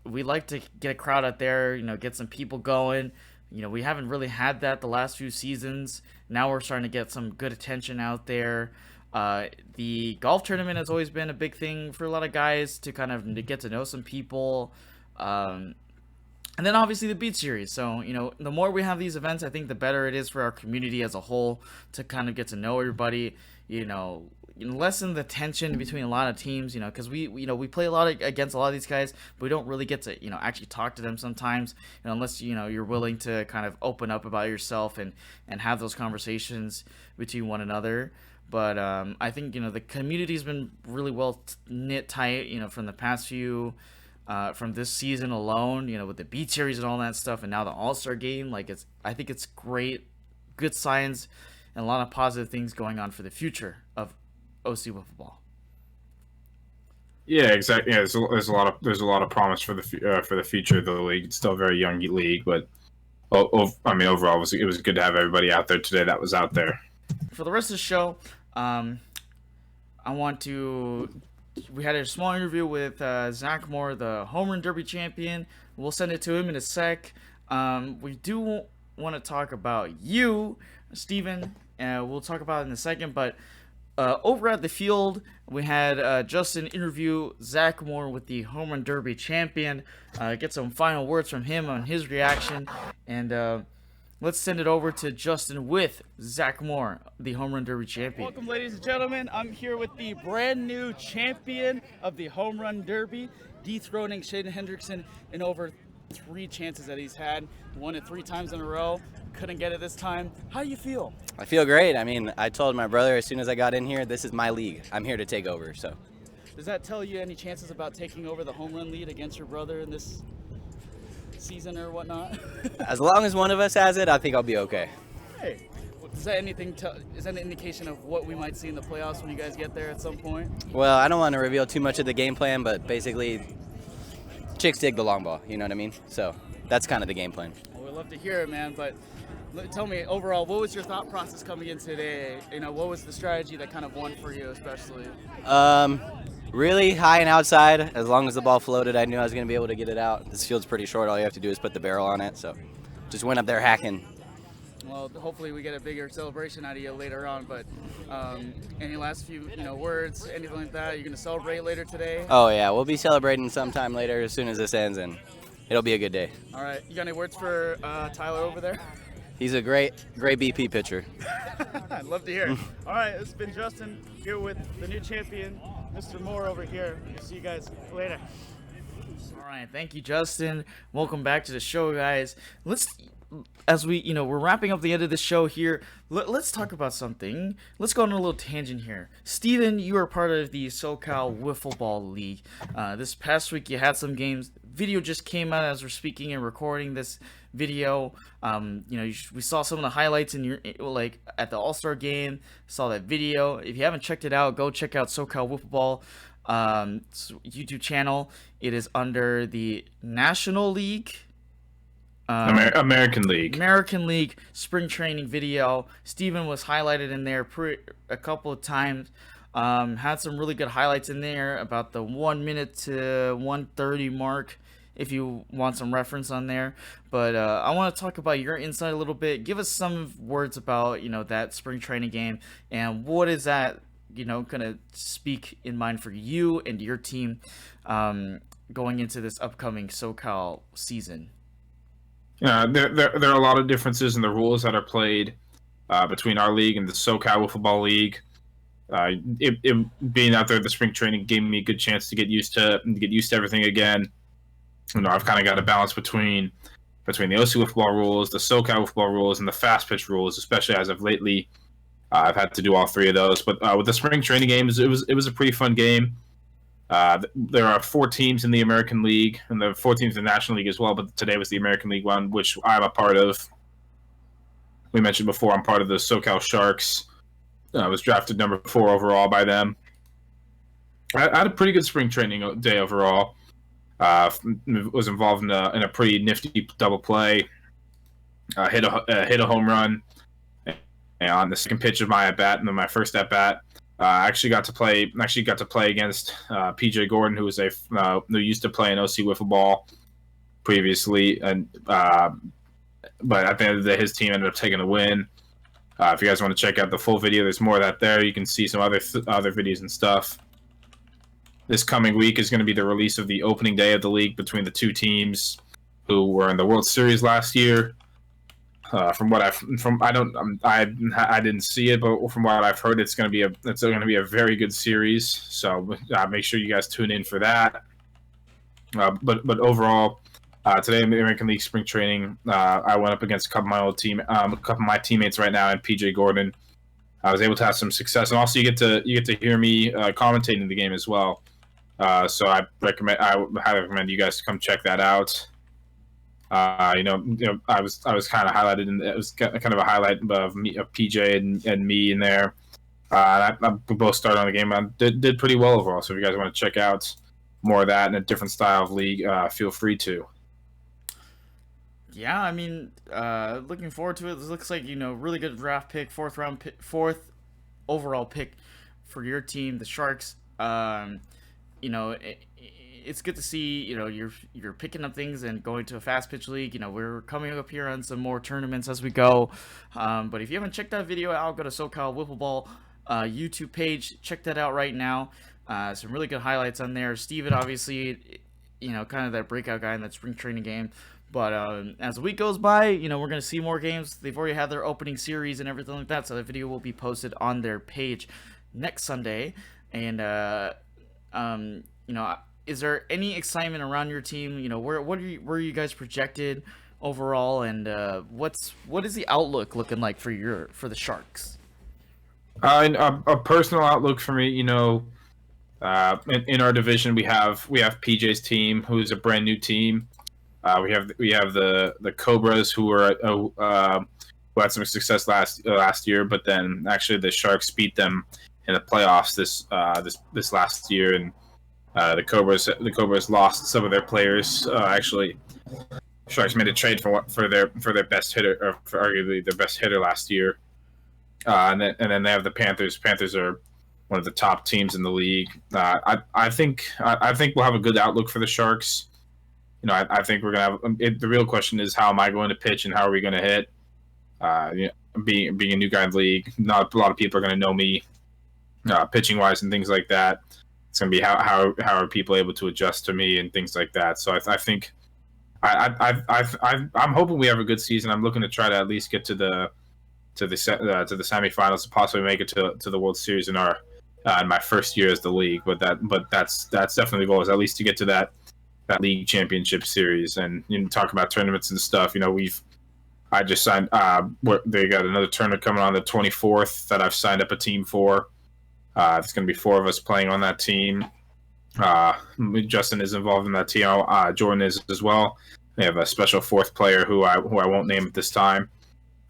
[SPEAKER 1] We like to get a crowd out there, get some people going. We haven't really had that the last few seasons. Now we're starting to get some good attention out there. The golf tournament has always been a big thing for a lot of guys to kind of get to know some people. And then obviously the beat series. So, the more we have these events, I think the better it is for our community as a whole to kind of get to know everybody, lessen the tension between a lot of teams, because we play a lot against a lot of these guys, but we don't really get to, actually talk to them sometimes, unless, you're willing to kind of open up about yourself and have those conversations between one another. But I think, the community's been really well knit tight, from the past few from this season alone, with the beat series and all that stuff, and now the All-Star game. I think it's great, good signs, and a lot of positive things going on for the future of OC Wiffleball.
[SPEAKER 2] Yeah, exactly. Yeah, there's a lot of promise for the future of the league. It's still a very young league, but overall, it was good to have everybody out there today that was out there.
[SPEAKER 1] For the rest of the show, we had a small interview with Zach Moore, the Home Run Derby champion. We'll send it to him in a sec. We do want to talk about you, Steven. We'll talk about it in a second. But over at the field, we had Justin interview Zach Moore with the Home Run Derby champion. Get some final words from him on his reaction. And let's send it over to Justin with Zach Moore, the Home Run Derby champion.
[SPEAKER 4] Welcome, ladies and gentlemen. I'm here with the brand new champion of the Home Run Derby, dethroning Shaden Hendrickson in over 3 chances that he's had. Won it 3 times in a row. Couldn't get it this time. How do you feel?
[SPEAKER 5] I feel great. I told my brother as soon as I got in here, this is my league. I'm here to take over. So,
[SPEAKER 4] does that tell you any chances about taking over the home run lead against your brother in this season or whatnot?
[SPEAKER 5] As long as one of us has it, I think I'll be okay.
[SPEAKER 4] Hey, is that an indication of what we might see in the playoffs when you guys get there at some point?
[SPEAKER 5] Well, I don't want to reveal too much of the game plan, but basically, chicks dig the long ball. You know what I mean? So that's kind of the game plan.
[SPEAKER 4] Well, we'd love to hear it, man. But tell me, overall, what was your thought process coming in today? What was the strategy that kind of won for you, especially?
[SPEAKER 5] Really high and outside. As long as the ball floated, I knew I was going to be able to get it out. This field's pretty short. All you have to do is put the barrel on it. So just went up there hacking.
[SPEAKER 4] Well, hopefully we get a bigger celebration out of you later on. But any last few words, anything like that? You're going to celebrate later today?
[SPEAKER 5] Oh, yeah. We'll be celebrating sometime later as soon as this ends, and it'll be a good day.
[SPEAKER 4] All right. You got any words for Tyler over there?
[SPEAKER 5] He's a great BP pitcher.
[SPEAKER 4] I'd love to hear it. All right. It's been Justin here with the new champion, Mr. Moore over here. We'll see you guys later.
[SPEAKER 1] All right, thank you, Justin. Welcome back to the show, guys. As we're wrapping up the end of the show here, let's talk about something. Let's go on a little tangent here. Steven, you are part of the SoCal Wiffleball League. This past week, you had some games. Video just came out as we're speaking and recording this video. We saw some of the highlights at the All-Star game. Saw that video. If you haven't checked it out, go check out SoCal Wiffleball YouTube channel. It is under the National League.
[SPEAKER 2] American League
[SPEAKER 1] spring training video. Steven was highlighted in there a couple of times. Had some really good highlights in there about the 1 minute to 1:30 mark, if you want some reference on there. But I want to talk about your insight a little bit. Give us some words about that spring training game, and what is that gonna speak in mind for you and your team going into this upcoming SoCal season.
[SPEAKER 2] Yeah, there are a lot of differences in the rules that are played between our league and the SoCal Wiffleball League. It being out there, the spring training gave me a good chance to get used to everything again. I've kind of got a balance between the OC Wiffleball rules, the SoCal Wiffleball rules, and the fast pitch rules, especially as of lately. I've had to do all 3 of those. But with the spring training games, it was a pretty fun game. There are 4 teams in the American League, and there are 4 teams in the National League as well, but today was the American League one, which I'm a part of. We mentioned before, I'm part of the SoCal Sharks. I was drafted number 4 overall by them. I had a pretty good spring training day overall. Was involved in a pretty nifty double play. Hit a home run on the second pitch of my at bat, and then my first at bat. I actually got to play against PJ Gordon, who used to play in OC Wiffleball previously, and but at the end of the day, his team ended up taking the win. If you guys want to check out the full video, there's more of that there. You can see some other videos and stuff. This coming week is going to be the release of the opening day of the league between the two teams who were in the World Series last year. I didn't see it, but from what I've heard, it's going to be a very good series. So make sure you guys tune in for that. But overall, today in the American League spring training, I went up against a couple of my teammates right now, and PJ Gordon. I was able to have some success, and also you get to hear me commentating the game as well. So I highly recommend you guys to come check that out. I was kind of highlighted, it was kind of a highlight of PJ and me in there. We both started on the game. I did pretty well overall. So if you guys want to check out more of that in a different style of league, feel free to.
[SPEAKER 1] Yeah, I mean, looking forward to it. It looks like, really good draft pick, fourth overall pick for your team, the Sharks. It's good to see, you're picking up things and going to a fast pitch league. We're coming up here on some more tournaments as we go. But if you haven't checked that video out, go to SoCal Wiffleball YouTube page. Check that out right now. Some really good highlights on there. Steven, obviously, kind of that breakout guy in that spring training game. But as the week goes by, we're going to see more games. They've already had their opening series and everything like that. So the video will be posted on their page next Sunday. And, is there any excitement around your team? Where are you guys projected overall, and what is the outlook looking like for the Sharks?
[SPEAKER 2] A personal outlook for me, in our division we have PJ's team, who's a brand new team. We have the Cobras, who had some success last year, but then actually the Sharks beat them in the playoffs this last year, and the Cobras lost some of their players. Actually, Sharks made a trade for their best hitter, or for arguably their best hitter last year. And then they have the Panthers. Panthers are one of the top teams in the league. I think we'll have a good outlook for the Sharks. I think we're gonna have. The real question is, how am I going to pitch and how are we going to hit? Being a new guy in the league, not a lot of people are going to know me pitching wise and things like that. It's going to be how are people able to adjust to me and things like that. So I think I'm hoping we have a good season. I'm looking to try to at least get to the semifinals, to possibly make it to the World Series in my first year as the league. But that's definitely the goal, is at least to get to that league championship series. And talk about tournaments and stuff. I just signed. They got another tournament coming on the 24th that I've signed up a team for. There's going to be 4 of us playing on that team. Justin is involved in that team. Jordan is as well. They have a special 4th player who I won't name at this time.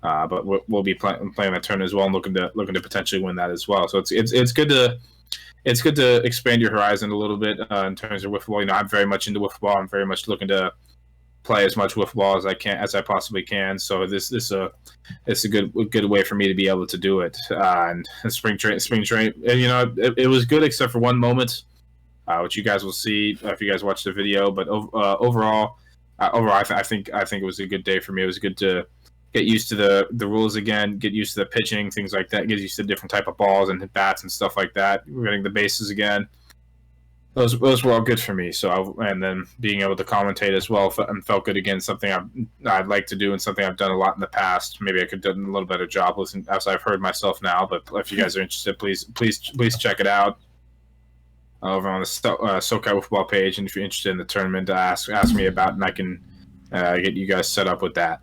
[SPEAKER 2] But we'll be playing that tournament as well, and looking to potentially win that as well. So it's good to expand your horizon a little bit in terms of wiffleball. I'm very much into wiffleball. I'm very much looking to play as much wiffleball as I possibly can. So it's a good way for me to be able to do it. And spring train, it was good except for one moment, which you guys will see if you guys watch the video. But overall, I think it was a good day for me. It was good to get used to the rules again, get used to the pitching, things like that, get used to different type of balls and bats and stuff like that. We're getting the bases again. Those were all good for me. And then being able to commentate as well felt good again. Something I'd like to do, and something I've done a lot in the past. Maybe I could have done a little better job listening, as I've heard myself now. But if you guys are interested, please check it out over on the SoCal Wiffleball page. And if you're interested in the tournament, ask me about, and I can get you guys set up with that.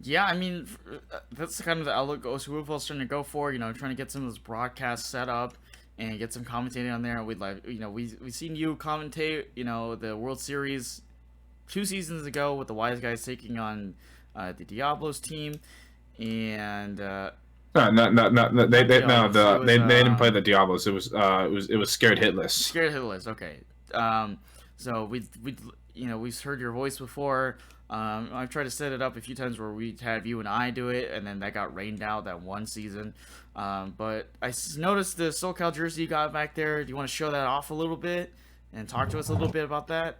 [SPEAKER 1] Yeah, I mean, that's kind of the outlook OC Wiffleball's trying to go for. Trying to get some of those broadcasts set up and get some commentating on there. We've seen you commentate, the World Series 2 seasons ago with the Wise Guys taking on the Diablos team, and
[SPEAKER 2] No. They
[SPEAKER 1] Diablos. It was,
[SPEAKER 2] they didn't play the Diablos. It was Scared Hitless.
[SPEAKER 1] Scared Hitless. Okay. So we've heard your voice before. I've tried to set it up a few times where we had you and I do it, and then that got rained out that one season. But I noticed the SoCal jersey you got back there. Do you want to show that off a little bit and talk to us a little bit about that?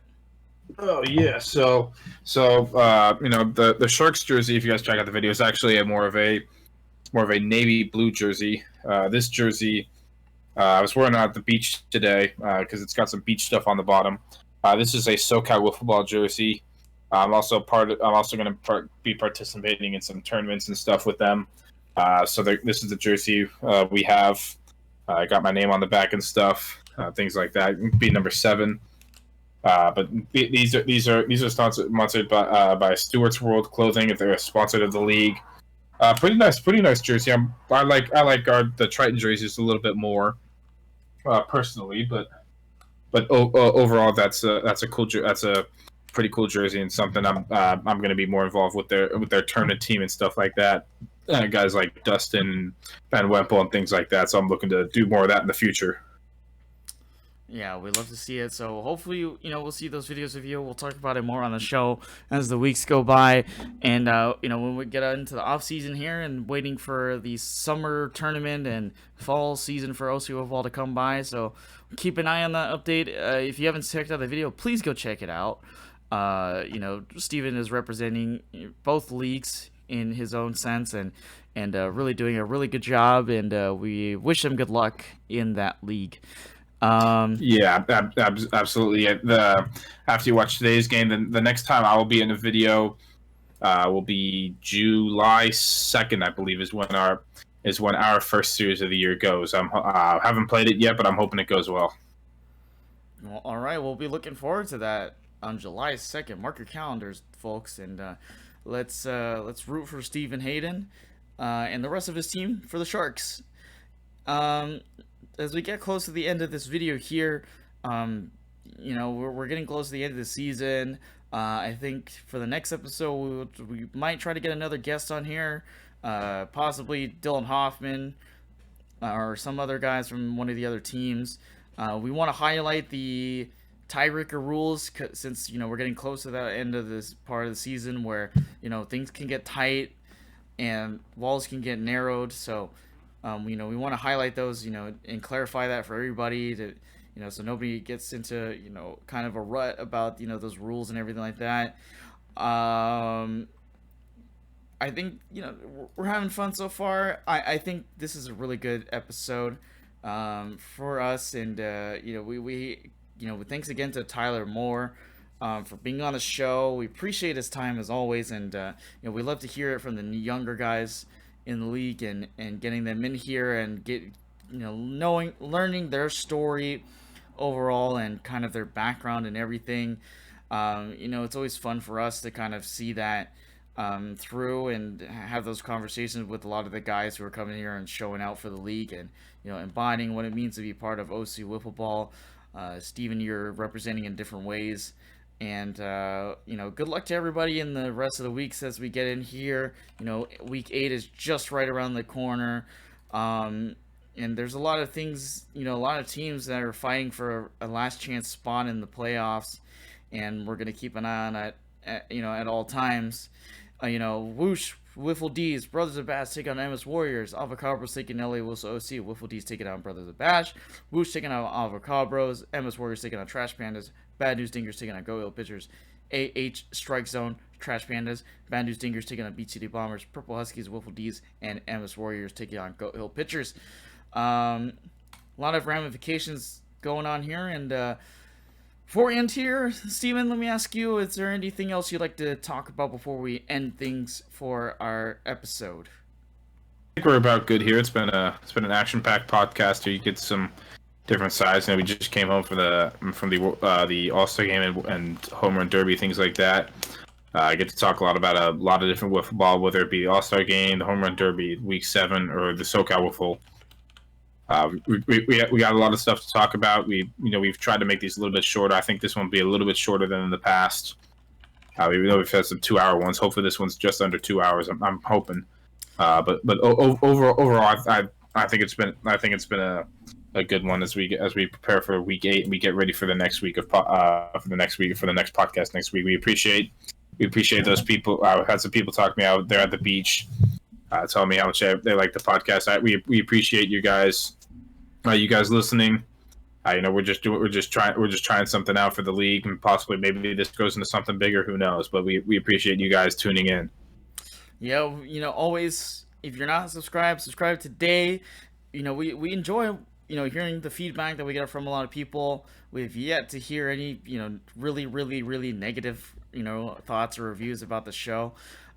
[SPEAKER 2] Oh yeah, so the Sharks jersey, if you guys check out the video, is actually more of a navy blue jersey. This jersey, I was wearing it at the beach today because it's got some beach stuff on the bottom. This is a SoCal Wiffleball jersey. I'm also going to be participating in some tournaments and stuff with them. So this is the jersey we have. I got my name on the back and stuff, things like that. Be number 7. But these are sponsored by Stewart's World Clothing. If they're sponsored of the league, pretty nice jersey. I like the Triton jerseys a little bit more personally, but overall that's a pretty cool jersey and something I'm going to be more involved with their tournament team and stuff like that. Guys like Dustin, Van Wempel, and things like that. So I'm looking to do more of that in the future.
[SPEAKER 1] Yeah, we'd love to see it. So hopefully, we'll see those videos of you. We'll talk about it more on the show as the weeks go by. And, when we get into the off season here and waiting for the summer tournament and fall season for OC Wiffleball to come by. So keep an eye on that update. If you haven't checked out the video, please go check it out. Steven is representing both leagues in his own sense and really doing a really good job. And we wish him good luck in that league.
[SPEAKER 2] Yeah, absolutely. After you watch today's game, the next time I will be in a video will be July 2nd, I believe, is when our first series of the year goes. I haven't played it yet, but I'm hoping it goes well.
[SPEAKER 1] Well, all right, we'll be looking forward to that on July 2nd. Mark your calendars, folks, and let's root for Steven Hayden and the rest of his team for the Sharks. As we get close to the end of this video here, we're getting close to the end of the season. I think for the next episode, we might try to get another guest on here, possibly Dylan Hoffman or some other guys from one of the other teams. We want to highlight the tiebreaker rules since we're getting close to that end of this part of the season where things can get tight and walls can get narrowed. So we want to highlight those, and clarify that for everybody to, so nobody gets into, kind of a rut about, those rules and everything like that. I think, we're having fun so far. I think this is a really good episode for us. And, we thanks again to Tyler Moore for being on the show. We appreciate his time as always. And, we love to hear it from the younger guys in the league and getting them in here and learning their story overall and kind of their background and everything. It's always fun for us to kind of see that through and have those conversations with a lot of the guys who are coming here and showing out for the league and embodying what it means to be part of OC Wiffleball. Steven, you're representing in different ways. And, good luck to everybody in the rest of the weeks as we get in here. Week 8 is just right around the corner. And there's a lot of things, a lot of teams that are fighting for a last chance spot in the playoffs. And we're going to keep an eye on that, at all times. Whoosh, Wiffle D's, Brothers of Bash take on MS Warriors. Avocabros taking LA Wilson OC. Wiffle D's taking on Brothers of Bash. Whoosh taking on Avocabros. MS Warriors taking on Trash Pandas. Bad News Dingers taking on Go Hill Pitchers. AH Strike Zone, Trash Pandas. Bad News Dingers taking on Beach City Bombers. Purple Huskies, Wiffle D's, and MS Warriors taking on Go Hill Pitchers. A lot of ramifications going on here. And before we end here, Steven, let me ask you, is there anything else you'd like to talk about before we end things for our episode?
[SPEAKER 2] I think we're about good here. It's been an action-packed podcast here. You get some different sides. We just came home from the All-Star game and home run derby, things like that. I get to talk a lot about a lot of different wiffle ball, whether it be the All-Star game, the home run derby, Week 7, or the SoCal Wiffle. We got a lot of stuff to talk about. We've tried to make these a little bit shorter. I think this one will be a little bit shorter than in the past. Even though we've had some 2-hour ones, hopefully this one's just under 2 hours. I'm hoping. Overall, I think it's been a good one as we prepare for week 8 and we get ready for the next week for the next podcast next week. We appreciate those people. I had some people talk to me out there at the beach, telling me how much they like the podcast. We appreciate you guys listening. We're just trying something out for the league, and possibly maybe this goes into something bigger. Who knows? But we appreciate you guys tuning in.
[SPEAKER 1] Yeah, always, if you're not subscribed, subscribe today. We enjoy, hearing the feedback that we get from a lot of people. We've yet to hear any, really, really, really negative, thoughts or reviews about the show.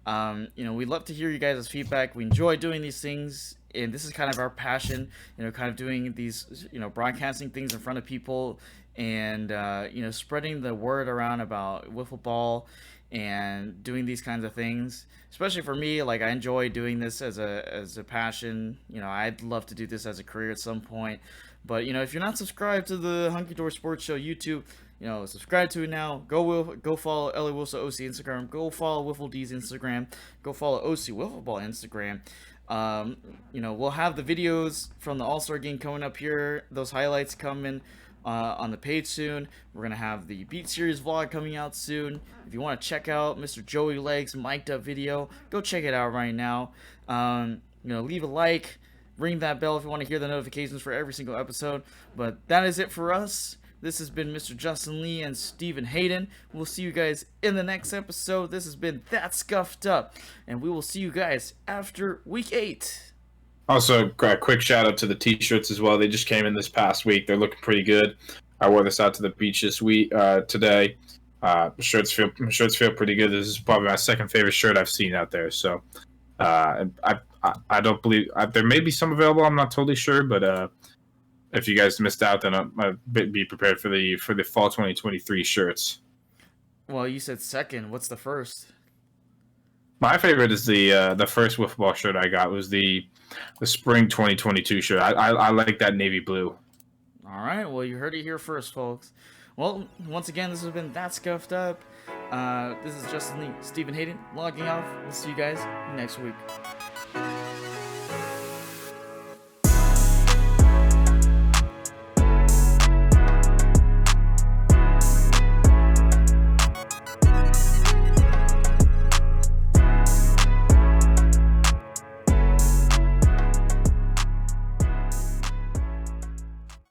[SPEAKER 1] We'd love to hear you guys' feedback. We enjoy doing these things, and this is kind of our passion, kind of doing these, broadcasting things in front of people and, spreading the word around about wiffle ball and doing these kinds of things. Especially for me, like, I enjoy doing this as a passion. I'd love to do this as a career at some point. But, if you're not subscribed to the Hunky Dory Sports Show YouTube, subscribe to it now. Go follow Ellie Wilson OC Instagram. Go follow Wiffle D's Instagram. Go follow OC Wiffleball Instagram. We'll have the videos from the All-Star game coming up here. Those highlights coming on the page soon. We're going to have the Beat Series vlog coming out soon. If you want to check out Mr. Joey Legs' mic'd up video, go check it out right now. Leave a like, ring that bell if you want to hear the notifications for every single episode. But that is it for us. This has been Mr. Justin Lee and Steven Hayden. We'll see you guys in the next episode. This has been That Scuffed Up, and we will see you guys after week 8.
[SPEAKER 2] Also, a quick shout out to the t-shirts as well. They just came in this past week. They're looking pretty good. I wore this out to the beach this week today. Shirts feel pretty good. This is probably my second favorite shirt I've seen out there. So I don't believe there may be some available. I'm not totally sure, but if you guys missed out, then be prepared for the fall 2023 shirts.
[SPEAKER 1] Well, you said second. What's the first?
[SPEAKER 2] My favorite is the first Wiffleball shirt I got was the spring 2022 shirt. I like that navy blue.
[SPEAKER 1] All right. Well, you heard it here first, folks. Well, once again, this has been That Scuffed Up. This is Justin Lee, Steven Hayden, logging off. We'll see you guys next week.